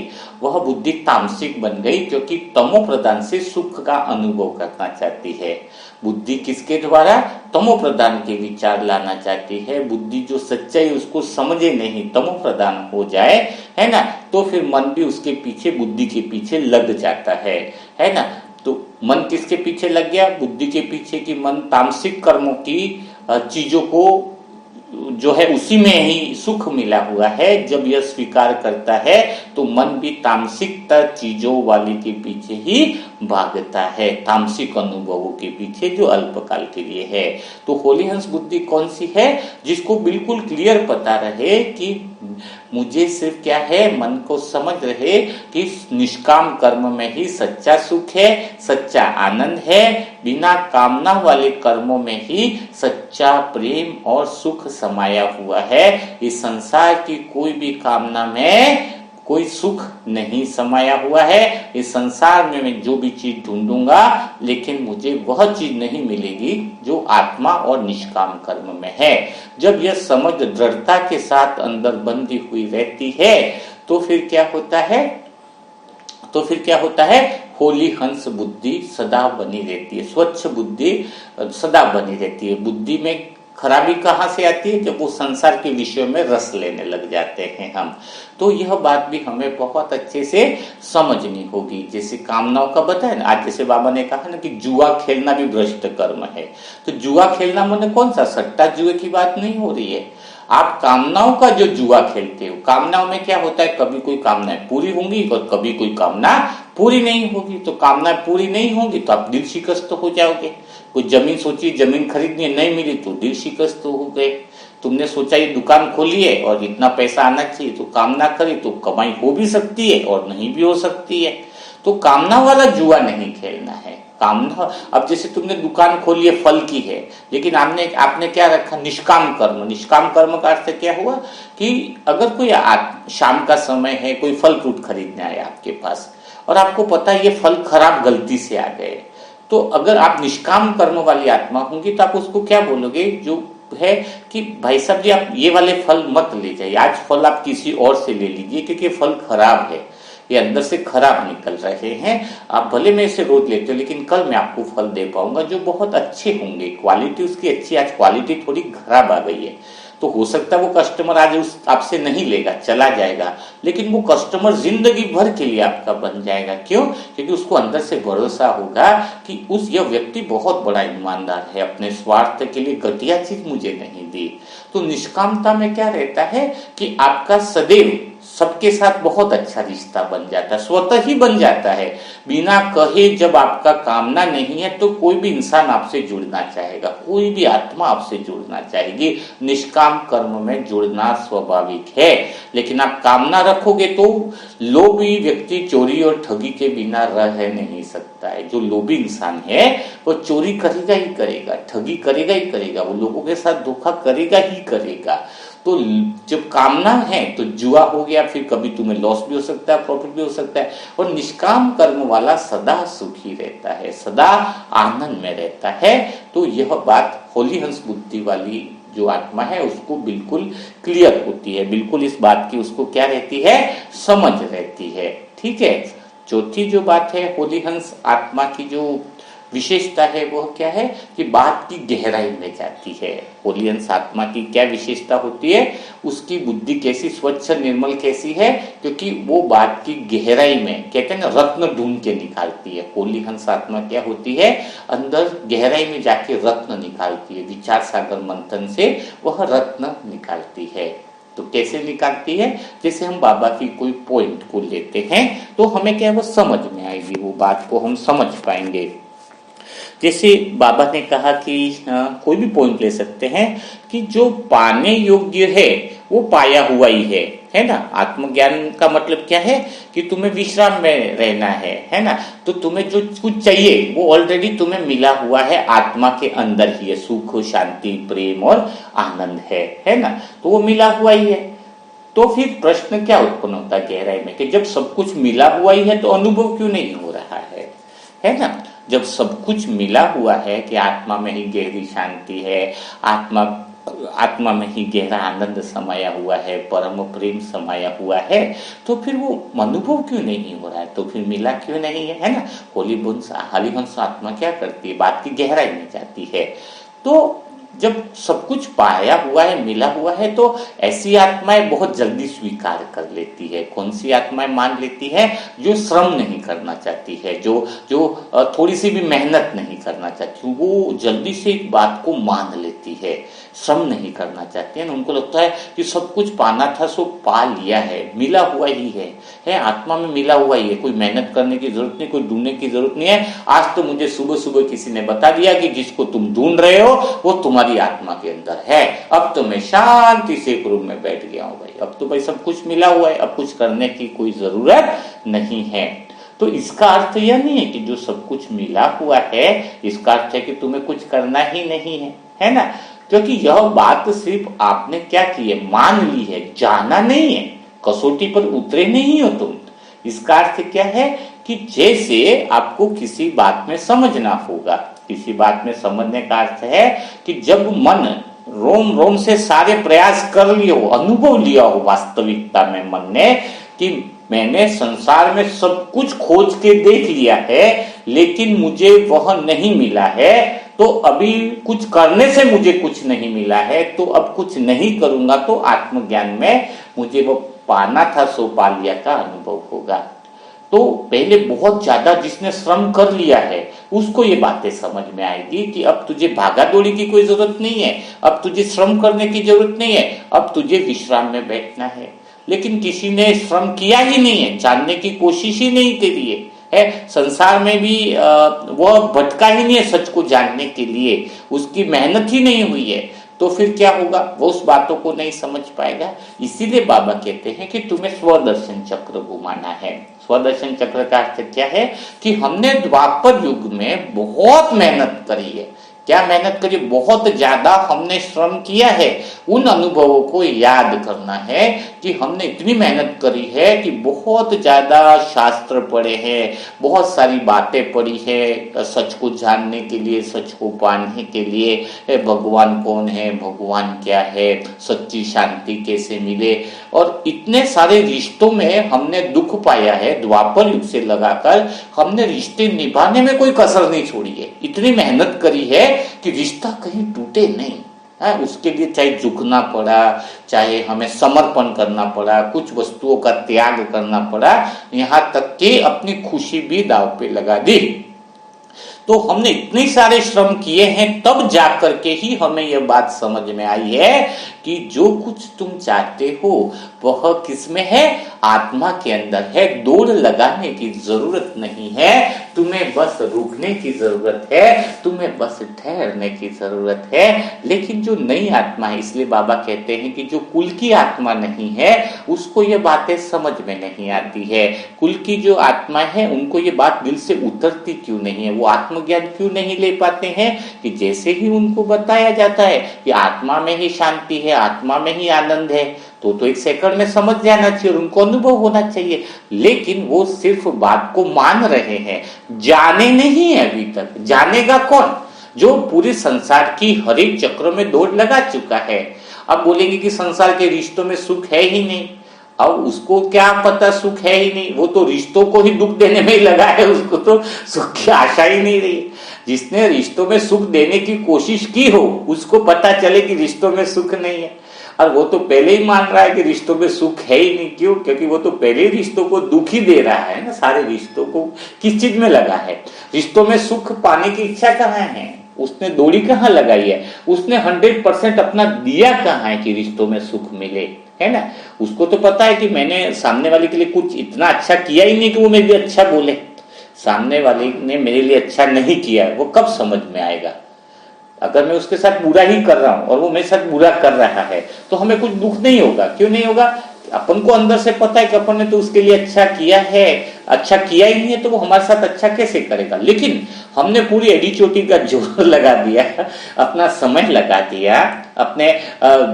वह बुद्धि तामसिक बन गई, क्योंकि तमो प्रधान से सुख का अनुभव करना चाहती है। बुद्धि किसके द्वारा? तमो प्रधान के विचार लाना चाहती है। बुद्धि जो सच्चाई उसको समझे नहीं, तमो प्रधान हो जाए, है ना, तो फिर मन भी उसके पीछे, बुद्धि के पीछे लग जाता है ना। तो मन किसके पीछे लग गया? बुद्धि के पीछे। कि मन तामसिक कर्मों की चीजों को जो है उसी में ही सुख मिला हुआ है, जब यह स्वीकार करता है तो मन भी तामसिकता चीजों वाली के पीछे ही भागता है, तामसिक अनुभवों के पीछे जो अल्पकाल के लिए है। तो होली हंस बुद्धि कौन सी है? जिसको बिल्कुल क्लियर पता रहे कि मुझे सिर्फ क्या है, मन को समझ रहे कि निष्काम कर्म में ही सच्चा सुख है, सच्चा आनंद है, बिना कामना वाले कर्मों में ही सच्चा प्रेम और सुख समाया हुआ है। इस संसार की कोई भी कामना में कोई सुख नहीं समाया हुआ है। इस संसार में मैं जो भी चीज ढूंढूंगा, लेकिन मुझे वह चीज नहीं मिलेगी जो आत्मा और निष्काम कर्म में है। जब यह समझ दृढ़ता के साथ अंदर बंधी हुई रहती है तो फिर क्या होता है? होली हंस बुद्धि सदा बनी रहती है, स्वच्छ बुद्धि सदा बनी रहती है। बुद्धि में खराबी कहाँ से आती है? जब वो संसार के विषयों में रस लेने लग जाते हैं हम। तो यह बात भी हमें बहुत अच्छे से समझनी होगी। जैसे कामनाओं का बताया ना, आज जैसे बाबा ने कहा ना कि जुआ खेलना भी भ्रष्ट कर्म है। तो जुआ खेलना माने कौन सा? सट्टा जुए की बात नहीं हो रही है। आप कामनाओं का जो जुआ खेलते हो, कामनाओं में क्या होता है, कभी कोई कामनाएं पूरी होंगी और कभी कोई कामना पूरी नहीं होगी। तो कामनाएं पूरी नहीं होंगी तो आप दिल शिकस्त हो जाओगे। कोई जमीन सोची, जमीन खरीदनी है, नहीं मिली तो दिल शिकस्त हो गए। तुमने सोचा ये दुकान खोली है और इतना पैसा आना चाहिए, तो कामना करी तो कमाई हो भी सकती है और नहीं भी हो सकती है। तो कामना वाला जुआ नहीं खेलना है। कामना, अब जैसे तुमने दुकान खोली है, फल की है, लेकिन आपने क्या रखा? निष्काम कर्म। निष्काम कर्म का अर्थ क्या हुआ कि अगर कोई शाम का समय है, कोई फल फ्रूट खरीदने आया आपके पास और आपको पता है ये फल खराब गलती से आ गए, तो अगर आप निष्काम कर्म वाली आत्मा होंगी तो आप उसको क्या बोलोगे? जो है कि भाई साहब जी आप ये वाले फल मत ले जाइए, आज फल आप किसी और से ले लीजिए, क्योंकि फल खराब है, ये अंदर से खराब निकल रहे हैं। आप भले मेरे से रोज लेते हो, लेकिन कल मैं आपको फल दे पाऊंगा जो बहुत अच्छे होंगे, क्वालिटी उसकी अच्छी। आज क्वालिटी थोड़ी खराब आ गई है, तो हो सकता है वो कस्टमर आज उस आपसे नहीं लेगा, चला जाएगा, लेकिन वो कस्टमर जिंदगी भर के लिए आपका बन जाएगा। क्यों? क्योंकि उसको अंदर से भरोसा होगा कि यह व्यक्ति बहुत बड़ा ईमानदार है, अपने स्वार्थ के लिए घटिया चीज मुझे नहीं दी। तो निष्कामता में क्या रहता है कि आपका सदैव सबके साथ बहुत अच्छा रिश्ता बन जाता है, स्वतः ही बन जाता है, बिना कहे। जब आपका कामना नहीं है तो कोई भी इंसान आपसे जुड़ना चाहेगा, कोई भी आत्मा आपसे जुड़ना चाहेगी। निष्काम कर्म में जुड़ना स्वाभाविक है। लेकिन आप कामना रखोगे तो लोभी व्यक्ति चोरी और ठगी के बिना रह नहीं सकता है। जो लोभी इंसान है वो चोरी करेगा ही करेगा, ठगी करेगा ही करेगा, वो लोगों के साथ धोखा करेगा ही करेगा। तो जब कामना है तो जुआ हो गया, फिर कभी तुम्हें लॉस भी हो सकता है, प्रॉफिट भी हो सकता है। और निष्काम कर्म वाला सदा सुखी रहता है, सदा आनंद में रहता है। तो यह बात होली हंस बुद्धि वाली जो आत्मा है उसको बिल्कुल क्लियर होती है, बिल्कुल इस बात की उसको क्या रहती है? समझ रहती है। ठीक है। चौथी जो बात है होली हंस आत्मा की जो विशेषता है वह क्या है कि बात की गहराई में जाती है। होली हंस आत्मा की क्या विशेषता होती है? उसकी बुद्धि कैसी स्वच्छ निर्मल कैसी है? क्योंकि वो बात की गहराई में, कहते हैं ना, रत्न ढूंढ के निकालती है। होली हंस आत्मा क्या होती है? अंदर गहराई में जाके रत्न निकालती है, विचार सागर मंथन से वह रत्न निकालती है। तो कैसे निकालती है? जैसे हम बाबा की कोई पॉइंट को लेते हैं तो हमें क्या वो समझ में आएगी, वो बात को हम समझ पाएंगे। जैसे बाबा ने कहा कि कोई भी पॉइंट ले सकते हैं कि जो पाने योग्य है वो पाया हुआ ही है ना। आत्मज्ञान का मतलब क्या है कि तुम्हें विश्राम में रहना है ना। तो तुम्हें जो कुछ चाहिए वो ऑलरेडी तुम्हें मिला हुआ है, आत्मा के अंदर ही है, सुख शांति प्रेम और आनंद है ना। तो वो मिला हुआ ही है। तो फिर प्रश्न क्या उत्पन्न होता है गहराई में कि जब सब कुछ मिला हुआ ही है तो अनुभव क्यों नहीं हो रहा है ना। जब सब कुछ मिला हुआ है कि आत्मा में ही गहरी शांति है, आत्मा आत्मा में ही गहरा आनंद समाया हुआ है, परम प्रेम समाया हुआ है, तो फिर वो अनुभव क्यों नहीं हो रहा है, तो फिर मिला क्यों नहीं है ना। हरिवंश आत्मा क्या करती है, बात की गहराई में जाती है। तो जब सब कुछ पाया हुआ है, मिला हुआ है, तो ऐसी आत्माएं बहुत जल्दी स्वीकार कर लेती है। कौन सी आत्माएं मान लेती है? जो श्रम नहीं करना चाहती है, जो थोड़ी सी भी मेहनत नहीं करना चाहती, वो जल्दी से एक बात को मान लेती है। श्रम नहीं करना चाहती है ना, उनको लगता है कि सब कुछ पाना था सो पा लिया है, मिला हुआ ही है आत्मा में मिला हुआ ही है, कोई मेहनत करने की जरूरत नहीं, कोई ढूंढने की जरूरत नहीं है। आज तो मुझे सुबह सुबह किसी ने बता दिया कि जिसको तुम ढूंढ रहे हो वो तुम्हारी आत्मा के अंदर है। अब तो मैं शांति से एक रूम में बैठ गया हूं भाई, अब तो भाई सब कुछ मिला हुआ है, अब कुछ करने की कोई जरूरत नहीं है। तो इसका अर्थ यह नहीं है कि जो सब कुछ मिला हुआ है, इसका अर्थ है कि तुम्हें कुछ करना ही नहीं है ना। क्योंकि यह बात सिर्फ आपने क्या की है, मान ली है, जाना नहीं है, कसौटी पर उतरे नहीं हो तुम। इसका अर्थ क्या है कि जैसे आपको किसी बात में समझना होगा, किसी बात में समझने का अर्थ है कि जब मन रोम रोम से सारे प्रयास कर लिए हो, अनुभव लिया हो वास्तविकता में मन ने कि मैंने संसार में सब कुछ खोज के देख लिया है, लेकिन मुझे वह नहीं मिला है, तो अभी कुछ करने से मुझे कुछ नहीं मिला है, तो अब कुछ नहीं करूंगा तो आत्मज्ञान में मुझे वो पाना था सो पा लिया का अनुभव होगा। तो पहले बहुत ज्यादा जिसने श्रम कर लिया है उसको ये बातें समझ में आएगी कि अब तुझे भागा दौड़ी की कोई जरूरत नहीं है, अब तुझे श्रम करने की जरूरत नहीं है, अब तुझे विश्राम में बैठना है। लेकिन किसी ने श्रम किया ही नहीं है, जानने की कोशिश ही नहीं करी है, संसार में भी वह भटका ही नहीं है सच को जानने के लिए, उसकी मेहनत ही नहीं हुई है, तो फिर क्या होगा, वो उस बातों को नहीं समझ पाएगा। इसीलिए बाबा कहते हैं कि तुम्हें स्वदर्शन चक्र घुमाना है। स्वदर्शन चक्र का अर्थ क्या है कि हमने द्वापर युग में बहुत मेहनत करी है। क्या मेहनत करी? बहुत ज्यादा हमने श्रम किया है। उन अनुभवों को याद करना है कि हमने इतनी मेहनत करी है कि बहुत ज्यादा शास्त्र पढ़े हैं, बहुत सारी बातें पढ़ी है सच को जानने के लिए, सच को पाने के लिए, भगवान कौन है, भगवान क्या है, सच्ची शांति कैसे मिले, और इतने सारे रिश्तों में हमने दुख पाया है। द्वापर युग से लगाकर हमने रिश्ते निभाने में कोई कसर नहीं छोड़ी है, इतनी मेहनत करी है कि रिश्ता कहीं टूटे नहीं है। उसके लिए चाहे झुकना पड़ा, चाहे हमें समर्पण करना पड़ा, कुछ वस्तुओं का त्याग करना पड़ा, यहां तक कि अपनी खुशी भी दांव पे लगा दी। तो हमने इतने सारे श्रम किए हैं, तब जाकर के ही हमें यह बात समझ में आई है कि जो कुछ तुम चाहते हो वह किसमें है, आत्मा के अंदर है। दौड़ लगाने की जरूरत नहीं है, तुम्हें बस रुकने की जरूरत है, तुम्हें बस ठहरने की जरूरत है। लेकिन जो नई आत्मा है, इसलिए बाबा कहते हैं कि जो कुल की आत्मा नहीं है उसको ये बातें समझ में नहीं आती है। कुल की जो आत्मा है उनको ये बात दिल से उतरती क्यों नहीं है, वो आत्मज्ञान क्यों नहीं ले पाते हैं कि जैसे ही उनको बताया जाता है कि आत्मा में ही शांति है, आत्मा में ही आनंद है, तो एक सेकंड में समझ जाना चाहिए और उनको अनुभव होना चाहिए। लेकिन वो सिर्फ बात को मान रहे हैं, जाने नहीं है अभी तक। जानेगा कौन? जो पूरे संसार की हर एक चक्र में दौड़ लगा चुका है। अब बोलेंगे कि संसार के रिश्तों में सुख है ही नहीं, अब उसको क्या पता सुख है ही नहीं, वो तो रिश्तों को ही दुख देने में ही लगा है, उसको तो सुख की आशा ही नहीं रही। जिसने रिश्तों में सुख देने की कोशिश की हो उसको पता चले कि रिश्तों में सुख नहीं है, और वो तो पहले ही मान रहा है कि रिश्तों में सुख है ही नहीं। क्यों? क्योंकि वो तो पहले ही रिश्तों को दुख ही दे रहा है ना। सारे रिश्तों को किस चीज में लगा है? रिश्तों में सुख पाने की इच्छा कहाँ है? उसने डोरी कहाँ लगाई है? उसने 100% अपना दिया कहाँ है कि रिश्तों में सुख मिले, है ना। उसको तो पता है कि मैंने सामने वाले के लिए कुछ इतना अच्छा किया ही नहीं कि वो मेरे लिए अच्छा बोले। सामने वाले ने मेरे लिए अच्छा नहीं किया है, वो कब समझ में आएगा? अगर मैं उसके साथ बुरा ही कर रहा हूं और वो मेरे साथ बुरा कर रहा है तो हमें कुछ दुख नहीं होगा। क्यों नहीं होगा? अपन को अंदर से पता है कि अपन ने तो उसके लिए अच्छा किया है, अच्छा किया ही नहीं है तो वो हमारे साथ अच्छा कैसे करेगा। लेकिन हमने पूरी एडी चोटी का जोर लगा दिया, अपना समय लगा दिया, अपने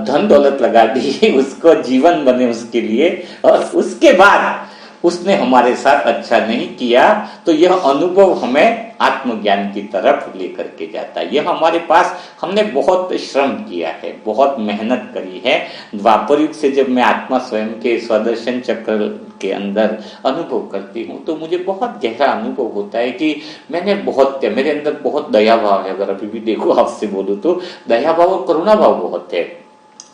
धन दौलत लगा दी, उसको जीवन बने उसके लिए, और उसके बाद उसने हमारे साथ अच्छा नहीं किया, तो यह अनुभव हमें आत्मज्ञान की तरफ लेकर के जाता है। यह हमारे पास, हमने बहुत श्रम किया है, बहुत मेहनत करी है। द्वापर युग से जब मैं आत्मा स्वयं के स्वदर्शन चक्र के अंदर अनुभव करती हूँ तो मुझे बहुत गहरा अनुभव होता है कि मैंने बहुत, मेरे अंदर बहुत दया भाव है। अगर अभी भी देखो आपसे बोलूँ तो दया भाव और करुणा भाव बहुत है,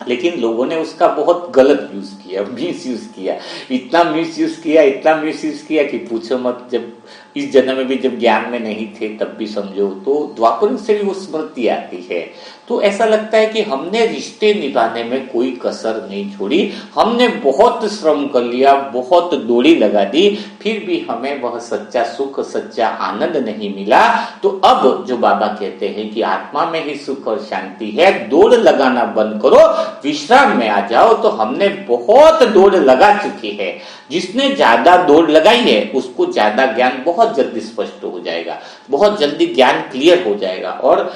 लेकिन लोगों ने उसका बहुत गलत यूज किया, मिस यूज किया, इतना मिस यूज किया कि पूछो मत। जब इस जन्म में भी जब ज्ञान में नहीं थे तब भी समझो तो द्वापर से भी वो स्मृति आती है। तो ऐसा लगता है कि हमने रिश्ते निभाने में कोई कसर नहीं छोड़ी, हमने बहुत श्रम कर लिया, बहुत डोरी लगा दी, फिर भी हमें वह सच्चा सुख, सच्चा आनंद नहीं मिला। तो अब जो बाबा कहते हैं कि आत्मा में ही सुख और शांति है, दौड़ लगाना बंद करो, विश्राम में आ जाओ। तो हमने बहुत दौड़ लगा चुकी है। जिसने ज्यादा दौड़ लगाई है उसको ज्यादा ज्ञान बहुत जल्दी स्पष्ट हो जाएगा, बहुत जल्दी ज्ञान क्लियर हो जाएगा। और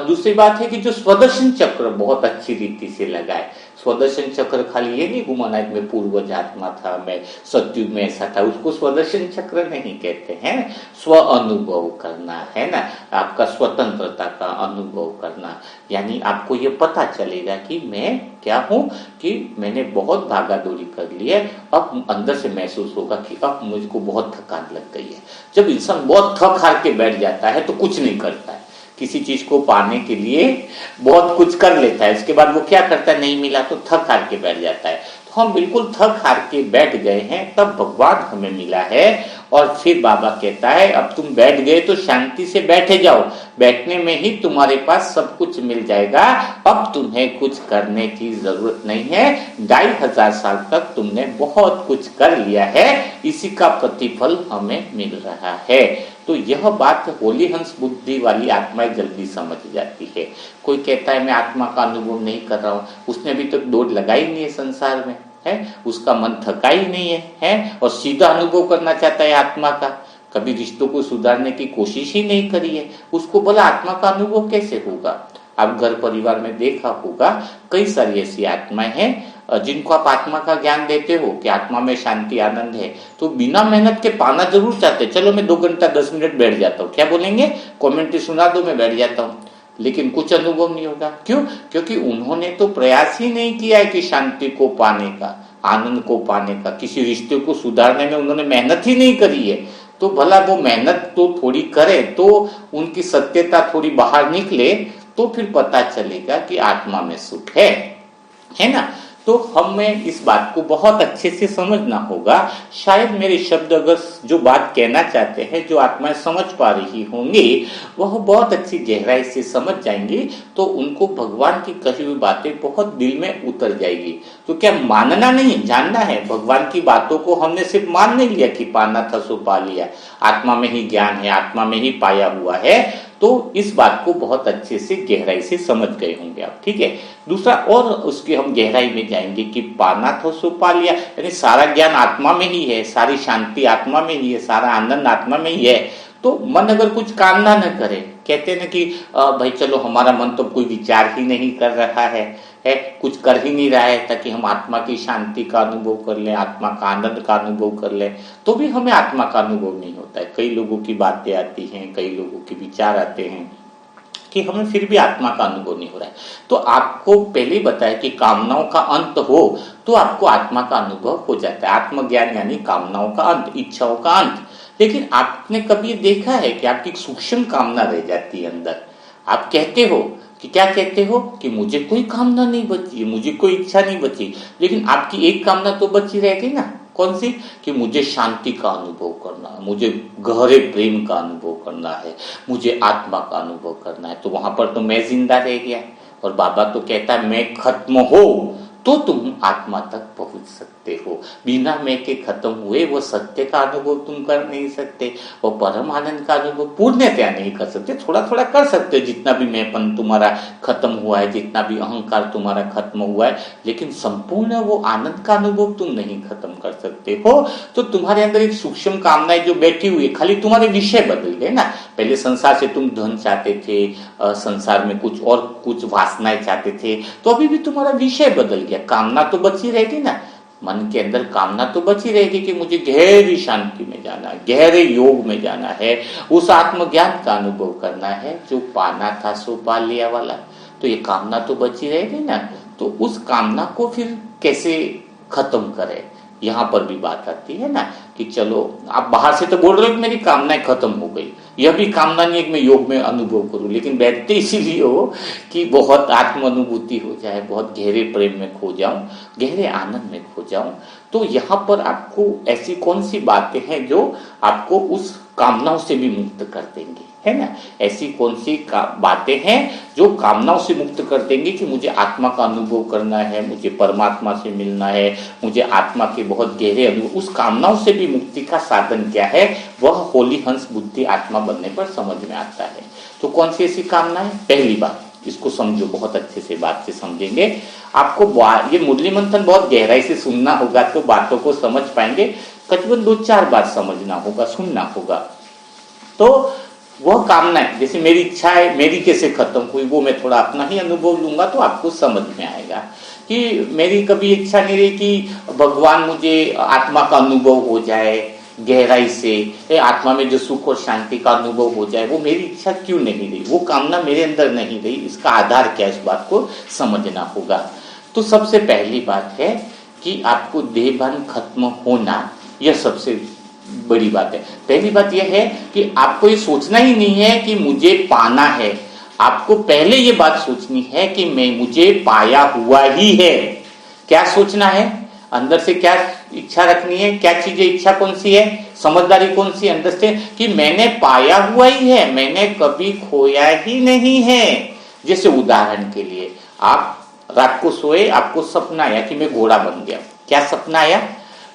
दूसरी बात है कि जो स्वदर्शन चक्र बहुत अच्छी रीति से लगाए, स्वदर्शन चक्र खाली ये नहीं घुमाना है मैं पूर्वज आत्मा था, मैं सतयुग में ऐसा था, उसको स्वदर्शन चक्र नहीं कहते हैं। स्व अनुभव करना है ना, आपका स्वतंत्रता का अनुभव करना, यानी आपको ये पता चलेगा कि मैं क्या हूं, कि मैंने बहुत भागा दौड़ी कर ली है। अब अंदर से महसूस होगा कि अब मुझको बहुत थकान लग गई है। जब इंसान बहुत थक हार के बैठ जाता है तो कुछ नहीं करता है, किसी चीज को पाने के लिए बहुत कुछ कर लेता है, उसके बाद वो क्या करता है, नहीं मिला तो थक हार के बैठ जाता है। तो हम बिल्कुल थक हार के बैठ गए हैं, तब भगवान हमें मिला है। और फिर बाबा कहता है अब तुम बैठ गए तो शांति से बैठे जाओ, बैठने में ही तुम्हारे पास सब कुछ मिल जाएगा, अब तुम्हें कुछ करने की जरूरत नहीं है। 2500 साल तक तुमने बहुत कुछ कर लिया है, इसी का प्रतिफल हमें मिल रहा है। तो यह बात होली हंस बुद्धि वाली आत्माएं जल्दी समझ जाती है। कोई कहता है मैं आत्मा का अनुभव नहीं कर रहा हूँ, उसने अभी तक दौड़ लगाई नहीं है संसार में, है उसका मन थका ही नहीं है और सीधा अनुभव करना चाहता है आत्मा का, कभी रिश्तों को सुधारने की कोशिश ही नहीं करी है, उसको बोला आत्मा का अनुभव कैसे होगा। आप घर परिवार में देखा होगा कई सारी ऐसी आत्माएं हैं जिनको आप आत्मा का ज्ञान देते हो कि आत्मा में शांति आनंद है, तो बिना मेहनत के पाना जरूर चाहते, चलो मैं 2 घंटा 10 मिनट बैठ जाता हूँ, क्या बोलेंगे, कमेंट्री सुना दो मैं बैठ जाता हूँ, लेकिन कुछ अनुभव नहीं होगा। क्यों? क्योंकि उन्होंने तो प्रयास ही नहीं किया है कि शांति को पाने का, आनंद को पाने का, किसी रिश्ते को सुधारने में उन्होंने मेहनत ही नहीं करी है। तो भला वो मेहनत तो थोड़ी करे तो उनकी सत्यता थोड़ी बाहर निकले, तो फिर पता चलेगा कि आत्मा में सुख है ना। तो हमें इस बात को बहुत अच्छे से समझना होगा। शायद मेरे शब्द अगर जो बात कहना चाहते हैं, जो आत्माएं समझ पा रही होंगी, वह बहुत अच्छी गहराई से समझ जाएंगी, तो उनको भगवान की कही हुई बातें बहुत दिल में उतर जाएगी। तो क्या मानना नहीं, जानना है। भगवान की बातों को हमने सिर्फ मान नहीं लिया कि पाना था सो पा लिया, आत्मा में ही ज्ञान है, आत्मा में ही पाया हुआ है। तो इस बात को बहुत अच्छे से गहराई से समझ गए होंगे आप, ठीक है। दूसरा और उसकी हम गहराई में जाएंगे कि पाना तो सो पा लिया, यानी सारा ज्ञान आत्मा में ही है, सारी शांति आत्मा में ही है, सारा आनंद आत्मा में ही है। तो मन अगर कुछ कामना न करे, कहते ना कि भाई चलो हमारा मन तो कोई विचार ही नहीं कर रहा है, कुछ कर ही नहीं रहा है ताकि हम आत्मा की शांति का अनुभव कर लें, आत्मा का आनंद का अनुभव कर लें, तो भी हमें आत्मा का अनुभव नहीं होता है। कई लोगों की बातें आती हैं, कई लोगों के विचार आते हैं कि हमें फिर भी आत्मा का अनुभव नहीं हो रहा है। तो आपको पहले बताया कि कामनाओं का अंत हो तो आपको आत्मा का अनुभव हो जाता है। आत्मज्ञान यानी कामनाओं का अंत, इच्छाओं का अंत। लेकिन आपने कभी देखा है कि आपकी सूक्ष्म कामना रह जाती है अंदर, आप कहते हो कि क्या कहते हो कि मुझे कोई कामना नहीं बची, मुझे कोई इच्छा नहीं बची, लेकिन आपकी एक कामना तो बची रहेगी ना, कौन सी, कि मुझे शांति का अनुभव करना है, मुझे गहरे प्रेम का अनुभव करना है, मुझे आत्मा का अनुभव करना है। तो वहां पर तो मैं जिंदा रह गया। और बाबा तो कहता है मैं खत्म हो तो तुम आत्मा तक पहुंच सकते हो। बिना मैं के खत्म हुए वो सत्य का अनुभव तुम कर नहीं सकते, वो परम आनंद का अनुभव पूर्णतया नहीं कर सकते, थोड़ा थोड़ा कर सकते हो। जितना भी मैंपन तुम्हारा खत्म हुआ है, जितना भी अहंकार तुम्हारा खत्म हुआ है, लेकिन संपूर्ण वो आनंद का अनुभव तुम नहीं खत्म कर सकते हो। तो तुम्हारे अंदर एक सूक्ष्म कामनाएं जो बैठी हुई है, खाली तुम्हारे विषय बदल गए ना। पहले संसार से तुम धन चाहते थे, संसार में कुछ और कुछ वासनाएं चाहते थे, तो अभी भी तुम्हारा विषय बदल गया, कामना तो बची रहेगी ना। मन के अंदर कामना तो बची रहेगी कि मुझे गहरी शांति में जाना है, गहरे योग में जाना है, उस आत्मज्ञान का अनुभव करना है जो पाना था सो पा लिया वाला। तो ये कामना तो बची रहेगी ना। तो उस कामना को फिर कैसे खत्म करें, यहाँ पर भी बात आती है ना कि चलो आप बाहर से तो बोल रहे हो कि मेरी कामनाएं खत्म हो गई, यह भी कामना नहीं है कि मैं योग में अनुभव करूं, लेकिन बैठते इसीलिए हो कि बहुत आत्म अनुभूति हो जाए, बहुत गहरे प्रेम में खो जाऊं, गहरे आनंद में खो जाऊं। तो यहाँ पर आपको ऐसी कौन सी बातें हैं जो आपको उस कामनाओं से भी मुक्त कर देंगी, है ना। ऐसी कौन सी बातें हैं जो कामनाओं से मुक्त कर देंगी कि मुझे आत्मा का अनुभव करना है, मुझे परमात्मा से मिलना है, मुझे आत्मा के बहुत गहरे अनुभव। उस कामनाओं से भी मुक्ति का साधन क्या है, वह होली हंस बुद्धि आत्मा बनने पर समझ में आता है। तो कौन सी ऐसी कामना है? पहली बात इसको समझो, बहुत अच्छे से बात से समझेंगे। आपको ये मुरली मंथन बहुत गहराई से सुनना होगा तो बातों को समझ पाएंगे। करीबन 2-4 बार समझना होगा, सुनना होगा। तो वह कामना है, जैसे मेरी इच्छा है, मेरी कैसे खत्म हुई, वो मैं थोड़ा अपना ही अनुभव लूंगा तो आपको समझ में आएगा कि मेरी कभी इच्छा नहीं रही कि भगवान मुझे आत्मा का अनुभव हो जाए गहराई से, आत्मा में जो सुख और शांति का अनुभव हो जाए, वो मेरी इच्छा क्यों नहीं रही, वो कामना मेरे अंदर नहीं रही। इसका आधार क्या है, इस बात को समझना होगा। तो सबसे पहली बात है कि आपको देहभान खत्म होना, यह सबसे बड़ी बात है। पहली बात यह है कि आपको ये सोचना ही नहीं है कि मुझे पाना है, आपको पहले ये बात सोचनी है कि मुझे पाया हुआ ही है। क्या सोचना है? अंदर से क्या इच्छा रखनी है, क्या चीजें, इच्छा कौन सी है, समझदारी कौन सी अंदर से, कि मैंने पाया हुआ ही है, मैंने कभी खोया ही नहीं है। जैसे उदाहरण के लिए आप रात को सोए, आपको सपना आया कि मैं घोड़ा बन गया। क्या सपना आया?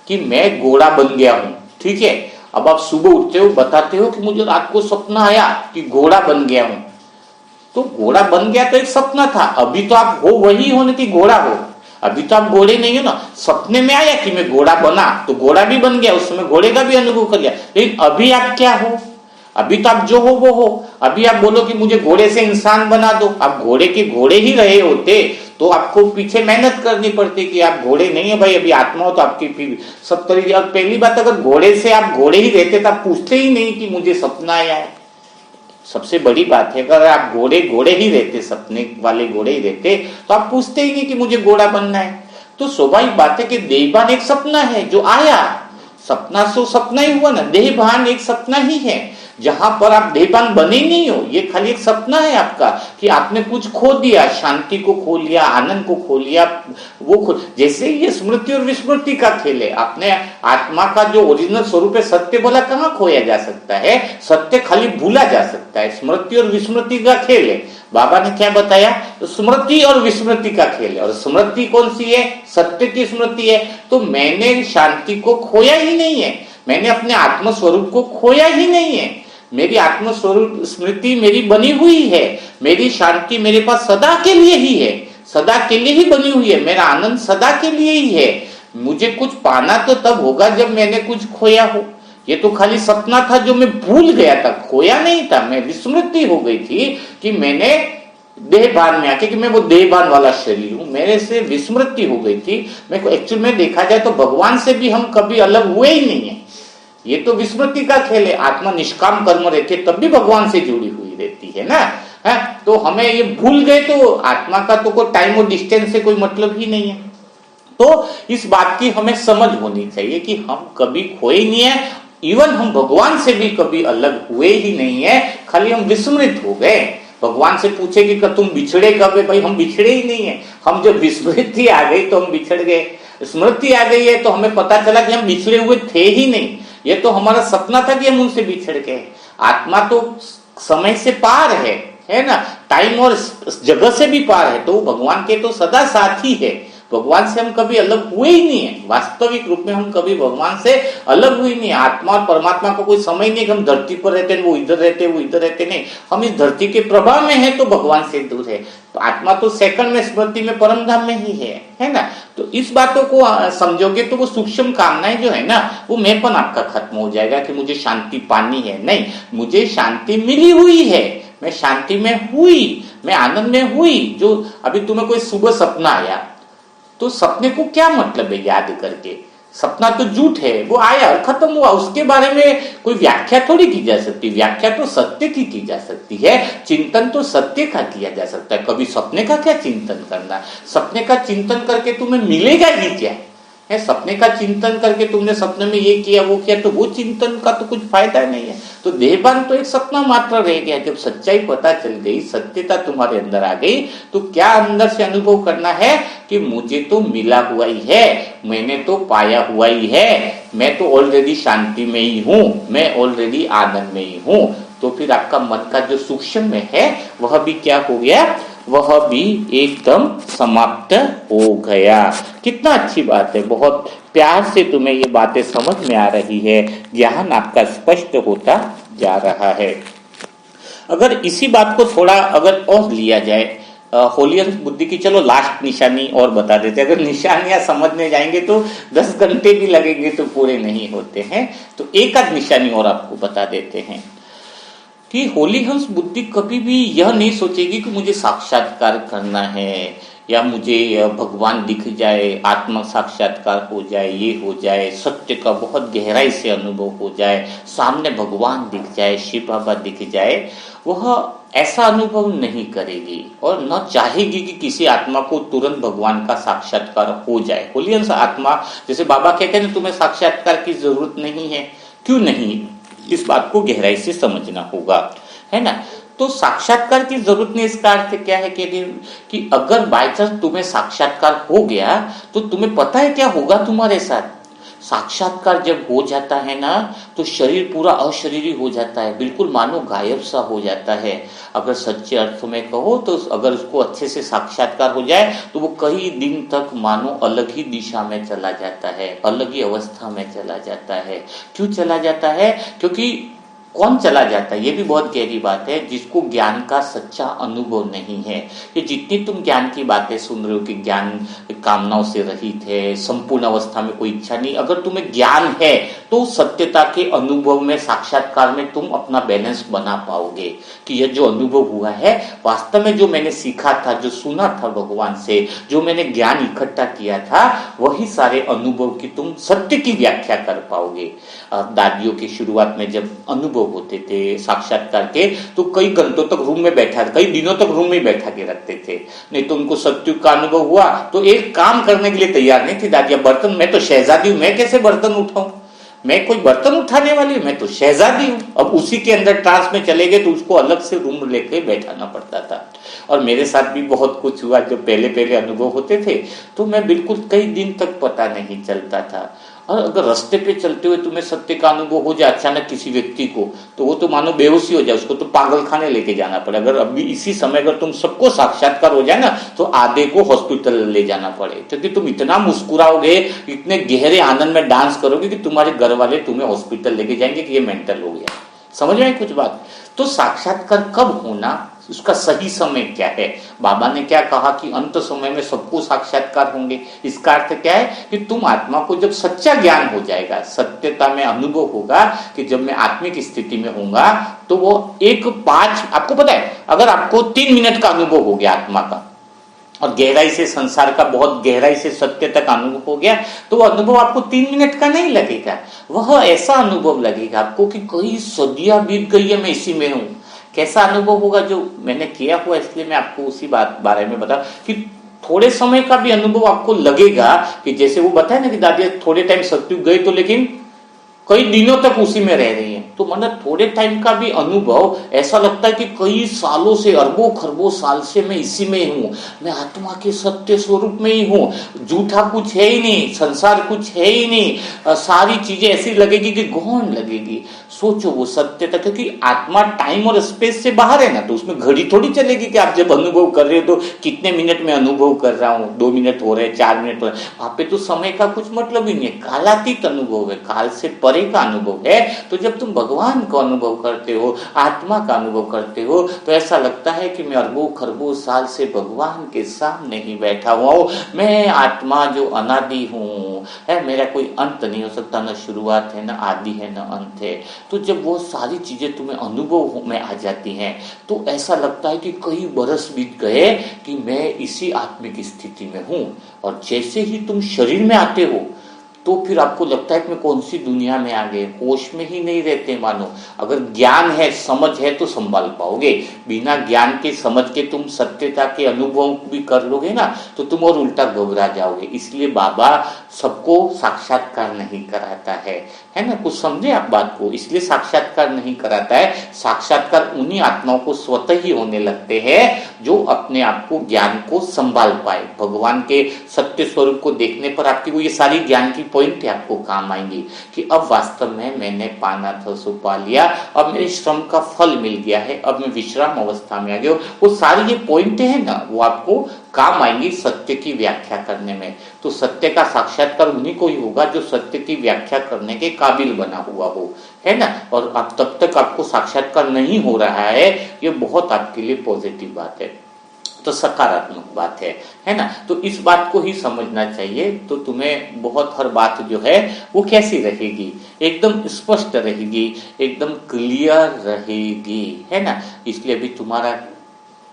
कि मैं घोड़ा बन गया हूं, ठीक है। अब आप सुबह उठते हो, बताते हो कि मुझे रात को सपना आया कि घोड़ा बन गया हूं। तो घोड़ा बन गया तो एक सपना था, अभी तो आप हो वही हो ना कि घोड़ा हो, अभी तो आप घोड़े नहीं हो ना। सपने में आया कि मैं घोड़ा बना तो घोड़ा भी बन गया, उस समय घोड़े का भी अनुभव कर लिया, लेकिन अभी आप क्या हो? अभी तो आप जो हो वो हो। अभी आप बोलो कि मुझे घोड़े से इंसान बना दो, आप घोड़े के घोड़े ही रहे होते तो आपको पीछे मेहनत करनी पड़ती कि आप घोड़े नहीं है भाई, अभी आत्मा हो तो आपकी सब तरीके। और पहली बात, अगर घोड़े से आप घोड़े ही रहते तो आप पूछते ही नहीं कि मुझे सपना आया है। सबसे बड़ी बात है, अगर आप घोड़े ही रहते, सपने वाले घोड़े ही रहते तो आप पूछते ही नहीं कि मुझे घोड़ा बनना है। तो स्वाभाविक बात है कि देहभान एक सपना है जो आया, सपना तो सपना ही हुआ ना, देहभान एक सपना ही है। जहां पर आप देहभान बने ही नहीं हो, ये खाली एक सपना है आपका कि आपने कुछ खो दिया, शांति को खो लिया, आनंद को खो लिया, जैसे ये स्मृति और विस्मृति का खेल है। आपने आत्मा का जो ओरिजिनल स्वरूप है, सत्य बोला, कहाँ खोया जा सकता है, सत्य खाली भूला जा सकता है। स्मृति और विस्मृति का खेल है। बाबा ने क्या बताया? तो स्मृति और विस्मृति का खेल है। और स्मृति कौन सी है? सत्य की स्मृति है। तो मैंने शांति को खोया ही नहीं है, मैंने अपने आत्म स्वरूप को खोया ही नहीं है। मेरी आत्म स्वरूप स्मृति मेरी बनी हुई है, मेरी शांति मेरे पास सदा के लिए ही है, सदा के लिए ही बनी हुई है, मेरा आनंद सदा के लिए ही है। मुझे कुछ पाना तो तब होगा जब मैंने कुछ खोया हो। ये तो खाली सपना था जो मैं भूल गया था, खोया नहीं था, मैं विस्मृति हो गई थी कि मैंने देहभान में आके कि मैं वो देहभान वाला शरीर हूं, मेरे से विस्मृति हो गई थी। मैं को एक्चुअल में देखा जाए तो भगवान से भी हम कभी अलग हुए ही नहीं है। ये तो विस्मृति का खेल है। आत्मा निष्काम कर्म रहते तब भी भगवान से जुड़ी हुई रहती है ना, है? तो हमें ये भूल गए तो आत्मा का तो कोई टाइम और डिस्टेंस से कोई मतलब ही नहीं है। तो इस बात की हमें समझ होनी चाहिए कि हम कभी खोए नहीं है, इवन हम भगवान से भी कभी अलग हुए ही नहीं है, खाली हम विस्मृत हो गए। भगवान से पूछे कि तुम बिछड़े कब है? भाई हम बिछड़े ही नहीं है, हम जब विस्मृति आ गई तो हम बिछड़ गए, स्मृति आ गई है तो हमें पता चला कि हम बिछड़े हुए थे ही नहीं। ये तो हमारा सपना था कि हम उनसे बिछड़ गए। आत्मा तो समय से पार है ना, टाइम और जगह से भी पार है, तो भगवान के तो सदा साथी है। भगवान से हम कभी अलग हुए ही नहीं है, वास्तविक रूप में हम कभी भगवान से अलग हुए नहीं। आत्मा और परमात्मा को कोई समय नहीं कि हम धरती पर रहते हैं, वो इधर रहते, वो इधर रहते, नहीं, हम इस धरती के प्रभाव में है तो भगवान से दूर है। आत्मा तो सेकंड में स्मृति में परम धाम में ही है ना। तो इस बातों को समझोगे तो वो सूक्ष्म कामनाएं जो है ना, वो मैंपन आपका खत्म हो जाएगा कि मुझे शांति पानी है। नहीं, मुझे शांति मिली हुई है, मैं शांति में हुई, मैं आनंद में हुई। जो अभी तुम्हें कोई सुबह सपना आया, तो सपने को क्या मतलब है याद करके? सपना तो झूठ है, वो आया और खत्म हुआ, उसके बारे में कोई व्याख्या थोड़ी की जा सकती। व्याख्या तो सत्य की जा सकती है, चिंतन तो सत्य का किया जा सकता है। कभी सपने का क्या चिंतन करना? सपने का चिंतन करके तुम्हें मिलेगा ही क्या है? सपने का चिंतन करके तुमने सपने में ये किया वो किया, तो वो चिंतन का तो कुछ फायदा नहीं है। तो देहभान तो एक सपना मात्र रह गया। जब सच्चाई पता चल गई, सत्यता तुम्हारे अंदर आ गई, तो क्या अंदर से अनुभव करना है कि मुझे तो मिला हुआ ही है, मैंने तो पाया हुआ ही है, मैं तो ऑलरेडी शांति में ही हूं, मैं ऑलरेडी आनंद में ही हूं। तो फिर आपका मन का जो सूक्ष्म में है वह भी क्या हो गया? वह भी एकदम समाप्त हो गया। कितना अच्छी बात है, बहुत प्यार से तुम्हें ये बातें समझ में आ रही है, ज्ञान आपका स्पष्ट होता जा रहा है। अगर इसी बात को थोड़ा अगर और लिया जाए, होली अंश बुद्धि की चलो लास्ट निशानी और बता देते। अगर निशानियां समझने जाएंगे तो 10 घंटे भी लगेंगे तो पूरे नहीं होते हैं। तो एक आध निशानी और आपको बता देते हैं कि होली हंस बुद्धि कभी भी यह नहीं सोचेगी कि मुझे साक्षात्कार करना है या मुझे भगवान दिख जाए, आत्म साक्षात्कार हो जाए, ये हो जाए, सत्य का बहुत गहराई से अनुभव हो जाए, सामने भगवान दिख जाए, शिव बाबा दिख जाए। वह ऐसा अनुभव नहीं करेगी और न चाहेगी कि किसी आत्मा को तुरंत भगवान का साक्षात्कार हो जाए। होली हंस आत्मा, जैसे बाबा कहते हैं तुम्हें साक्षात्कार की जरूरत नहीं है, क्यों नहीं? इस बात को गहराई से समझना होगा, है ना। तो साक्षात्कार की जरूरत नहीं, इसका अर्थ क्या है कि अगर बाय चांस तुम्हें साक्षात्कार हो गया तो तुम्हें पता है क्या होगा तुम्हारे साथ? साक्षात्कार जब हो जाता है ना तो शरीर पूरा अशरीरी हो जाता है, बिल्कुल मानो गायब सा हो जाता है। अगर सच्चे अर्थ में कहो तो अगर उसको अच्छे से साक्षात्कार हो जाए तो वो कई दिन तक मानो अलग ही दिशा में चला जाता है, अलग ही अवस्था में चला जाता है। क्यों चला जाता है? क्योंकि कौन चला जाता है, ये भी बहुत गहरी बात है, जिसको ज्ञान का सच्चा अनुभव नहीं है। ये जितनी तुम ज्ञान की बातें सुन रहे हो कि ज्ञान कामनाओं से रहित है, संपूर्ण अवस्था में कोई इच्छा नहीं, अगर तुम्हें ज्ञान है तो सत्यता के अनुभव में, साक्षात्कार में तुम अपना बैलेंस बना पाओगे कि यह जो अनुभव हुआ है वास्तव में जो मैंने सीखा था, जो सुना था भगवान से, जो मैंने ज्ञान इकट्ठा किया था, वही सारे अनुभव की तुम सत्य की व्याख्या कर पाओगे। दादियों की शुरुआत में जब अनुभव होते थे साक्षात्कार के तो कई घंटों तक रूम में बैठा, कई दिनों तक रूम में बैठा के रखते थे, नहीं तो उनको सत्युग का अनुभव हुआ तो एक काम करने के लिए तैयार नहीं थी दादिया। बर्तन, मैं तो शहजादी हूं, मैं कैसे बर्तन उठाऊं, मैं कोई बर्तन उठाने वाली हूं, मैं तो शहजादी हूं। अब उसी के अंदर ट्रांस में चले गए तो उसको अलग से रूम लेके बैठाना पड़ता था। और मेरे साथ भी बहुत कुछ हुआ, जो पहले पहले अनुभव होते थे तो मैं बिल्कुल कई दिन तक पता नहीं चलता था। और अगर रास्ते पे चलते हुए तुम्हें सत्य का अनुभव हो जाए अचानक किसी व्यक्ति को, तो वो तो मानो बेहोशी हो जाए, उसको तो पागल खाने लेके जाना पड़े। अगर अभी इसी समय अगर तुम सबको साक्षात्कार हो जाए ना तो आधे को हॉस्पिटल ले जाना पड़े, क्योंकि तुम इतना मुस्कुराओगे, इतने गहरे आनंद में डांस करोगे कि तुम्हारे घर वाले तुम्हें हॉस्पिटल लेके जाएंगे कि ये मेंटल हो गया। समझ में कुछ बात? तो साक्षात्कार कब होना, उसका सही समय क्या है? बाबा ने क्या कहा कि अंत समय में सबको साक्षात्कार होंगे। इसका अर्थ क्या है कि तुम आत्मा को जब सच्चा ज्ञान हो जाएगा, सत्यता में अनुभव होगा कि जब मैं आत्मिक स्थिति में होऊंगा तो वो 1-5, आपको पता है अगर आपको 3 मिनट का अनुभव हो गया आत्मा का और गहराई से संसार का बहुत गहराई से सत्य तक अनुभव हो गया तो वो अनुभव आपको 3 मिनट का नहीं लगेगा, वह ऐसा अनुभव लगेगा आपको कि कई सदियां बीत गई है, मैं इसी में हूं। कैसा अनुभव होगा? जो मैंने किया हुआ, इसलिए मैं आपको उसी बात बारे में बता कि थोड़े समय का भी अनुभव आपको लगेगा कि जैसे वो बताए ना कि दादी थोड़े टाइम सत्युग गए तो लेकिन कई दिनों तक उसी में रह रही है, तो मतलब थोड़े टाइम का भी अनुभव ऐसा लगता है कि कई सालों से, अरबों खरबों साल से मैं इसी में ही हूँ, मैं आत्मा के सत्य स्वरूप में ही हूँ, झूठा कुछ है ही नहीं, संसार कुछ है ही नहीं, सारी चीजें ऐसी लगेगी कि गौण लगेगी। सोचो वो सत्य तक, क्योंकि आत्मा टाइम और स्पेस से बाहर है ना, तो उसमें घड़ी थोड़ी चलेगी कि आप जब अनुभव कर रहे हो तो कितने मिनट में अनुभव कर रहा हूँ, 2 मिनट हो रहे, 4 मिनट हो रहे, वहां पे तो समय का कुछ मतलब ही नहीं है, कालातीत अनुभव है, काल से परे का अनुभव है। तो जब तुम भगवान का अनुभव करते हो, आत्मा का अनुभव करते हो, तो ऐसा लगता है कि मैं अरबों खरबों साल से भगवान के सामने ही बैठा हुआ हूं, मैं आत्मा जो अनादि हूं, हूँ, है मेरा कोई अंत नहीं हो सकता, न शुरुआत है, न आदि है, न अंत है। तो जब वो सारी चीज़ें तुम्हें अनुभव में आ जाती हैं तो ऐसा लगता है कि कई बरस बीत गए कि मैं इसी आत्मिक स्थिति में हूँ। और जैसे ही तुम शरीर में आते हो तो फिर आपको लगता है कि मैं कौन सी दुनिया में आ गए, होश में ही नहीं रहते मानो। अगर ज्ञान है, समझ है तो संभाल पाओगे, बिना ज्ञान के समझ के तुम सत्यता के अनुभव भी कर लोगे ना तो तुम और उल्टा घबरा जाओगे। इसलिए बाबा सबको साक्षात्कार नहीं कराता है ना, कुछ समझे आप बात को। इसलिए साक्षात्कार नहीं कराता है, साक्षात्कार उन्हीं आत्माओं को स्वतः ही होने लगते हैं जो अपने आप को, ज्ञान को संभाल पाए। भगवान के सत्य स्वरूप को देखने पर आपकी वो ये सारी ज्ञान की पॉइंट आपको काम आएंगी कि अब वास्तव में मैंने पाना था सो पा लिया, अब मेरे श्रम का फल मिल गया है, अब मैं विश्राम अवस्था में आ गया। वो सारी ये पॉइंट है ना वो आपको काम आएंगी सत्य की व्याख्या करने में। तो सत्य का साक्षात्कार उन्हीं को ही होगा जो सत्य की व्याख्या करने के काबिल बना हुआ हो, है ना। और अब तब तक आपको साक्षात्कार नहीं हो रहा है, ये बहुत आपके लिए पॉजिटिव बात है, तो सकारात्मक बात है ना। तो इस बात को ही समझना चाहिए। तो तुम्हें बहुत हर बात जो है वो कैसी रहेगी, एकदम स्पष्ट रहेगी, एकदम क्लियर रहेगी, है ना। इसलिए अभी तुम्हारा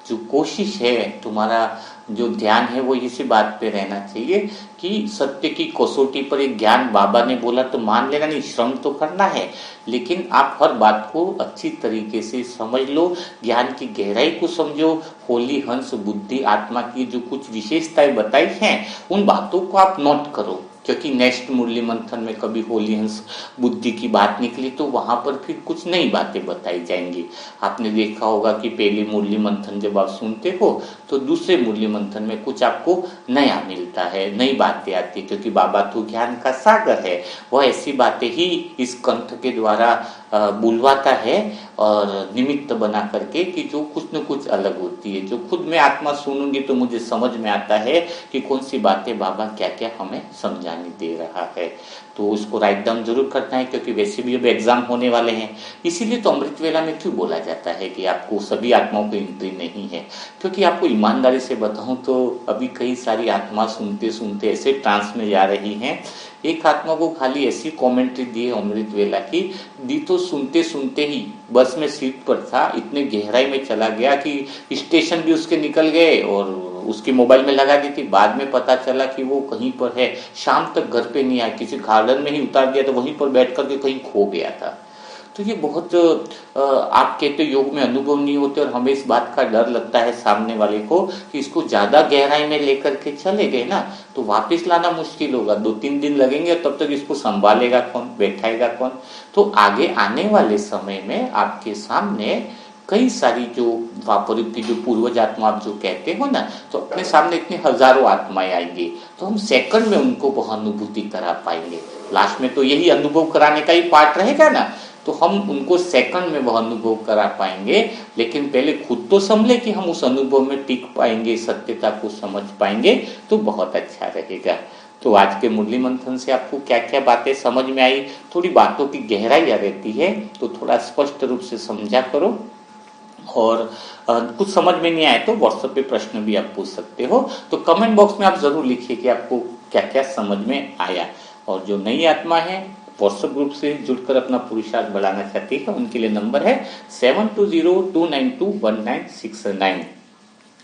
जो कोशिश है, तुम्हारा जो ध्यान है वो इसी बात पे रहना चाहिए कि सत्य की कसौटी पर एक ज्ञान बाबा ने बोला तो मान लेना नहीं, श्रम तो करना है, लेकिन आप हर बात को अच्छी तरीके से समझ लो, ज्ञान की गहराई को समझो। होली हंस बुद्धि आत्मा की जो कुछ विशेषताएं बताई हैं उन बातों को आप नोट करो, क्योंकि नेक्स्ट मुरली मंथन में कभी होली हंस बुद्धि की बात निकली तो वहां पर फिर कुछ नई बातें बताई जाएंगी। आपने देखा होगा कि पहली मुरली मंथन जब आप सुनते हो तो दूसरे मुरली मंथन में कुछ आपको नया मिलता है, नई बातें आती है, क्योंकि बाबा तो ज्ञान का सागर है। वह ऐसी बातें ही इस कंठ के द्वारा बुलवाता है और निमित्त बना करके कि जो कुछ न कुछ अलग होती है। जो खुद मैं आत्मा सुनूंगी तो मुझे समझ में आता है कि कौन सी बातें बाबा क्या क्या हमें समझाने दे रहा है। तो उसको राइट डाउन जरूर करना है, क्योंकि वैसे भी अब एग्जाम होने वाले हैं। इसीलिए तो अमृत वेला में क्यों बोला जाता है कि आपको सभी आत्माओं को एंट्री नहीं है, क्योंकि आपको ईमानदारी से बताऊं तो अभी कई सारी आत्मा सुनते सुनते ऐसे ट्रांस में जा रही हैं। एक आत्मा को खाली ऐसी कमेंट्री दी है अमृत वेला की, दी तो सुनते सुनते ही बस में सीट पर था, इतने गहराई में चला गया कि स्टेशन भी उसके निकल गए और उसकी मोबाइल में लगा दी थी। बाद में पता चला कि वो कहीं पर है, शाम तक घर पे नहीं आया, किसी गार्डन में ही उतार दिया, तो वहीं पर बैठ करके कहीं खो गया था। तो ये बहुत आप कहते योग में अनुभव नहीं होते और हमें इस बात का डर लगता है सामने वाले को कि इसको ज्यादा गहराई में लेकर के चले गए ना तो वापस लाना मुश्किल होगा, 2-3 दिन लगेंगे, तब तक इसको संभालेगा कौन, बैठाएगा कौन। तो आगे आने वाले समय में आपके सामने कई सारी जो वापरित थी, जो पूर्वज आत्मा आप जो कहते हो ना, तो अपने सामने इतने हजारों आत्माएं आएंगी तो हम सेकंड में उनको वह अनुभूति करा पाएंगे। लास्ट में तो यही अनुभव कराने का ही पार्ट रहेगा ना, तो हम उनको सेकंड में वह अनुभव करा पाएंगे। लेकिन पहले खुद तो समझे कि हम उस अनुभव में टिक पाएंगे, सत्यता को समझ पाएंगे, तो बहुत अच्छा रहेगा। तो आज के मुरली मंथन से आपको क्या क्या बातें समझ में आई, थोड़ी बातों की गहराई रहती है तो थोड़ा स्पष्ट रूप से समझा करो। और कुछ समझ में नहीं आए तो व्हाट्सएप पे प्रश्न भी आप पूछ सकते हो। तो कमेंट बॉक्स में आप जरूर लिखिए कि आपको क्या क्या समझ में आया। और जो नई आत्मा है व्हाट्सएप ग्रुप से जुड़कर अपना पुरुषार्थ बढ़ाना चाहती है, उनके लिए नंबर है 7202921969।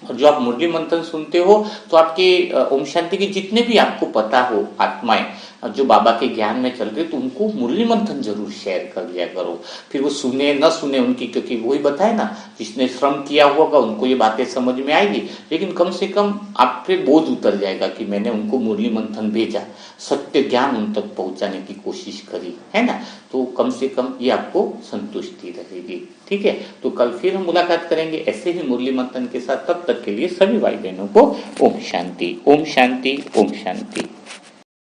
और जो आप मुरली मंथन सुनते हो तो आपके ओम शांति के जितने भी आपको पता हो आत्माएं जो बाबा के ज्ञान में चल रहे, तो उनको मुरली मंथन जरूर शेयर कर लिया करो। फिर वो सुने न सुने उनकी, क्योंकि वही बताए ना, जिसने श्रम किया होगा उनको ये बातें समझ में आएगी, लेकिन कम से कम आप पे बोझ उतर जाएगा कि मैंने उनको मुरली मंथन भेजा, सत्य ज्ञान उन तक पहुंचाने की कोशिश करी, है ना। तो कम से कम ये आपको संतुष्टि रहेगी। ठीक है, तो कल फिर हम मुलाकात करेंगे ऐसे ही मुरली मंथन के साथ। तब तक के लिए सभी भाई बहनों को ओम शांति, ओम शांति, ओम शांति।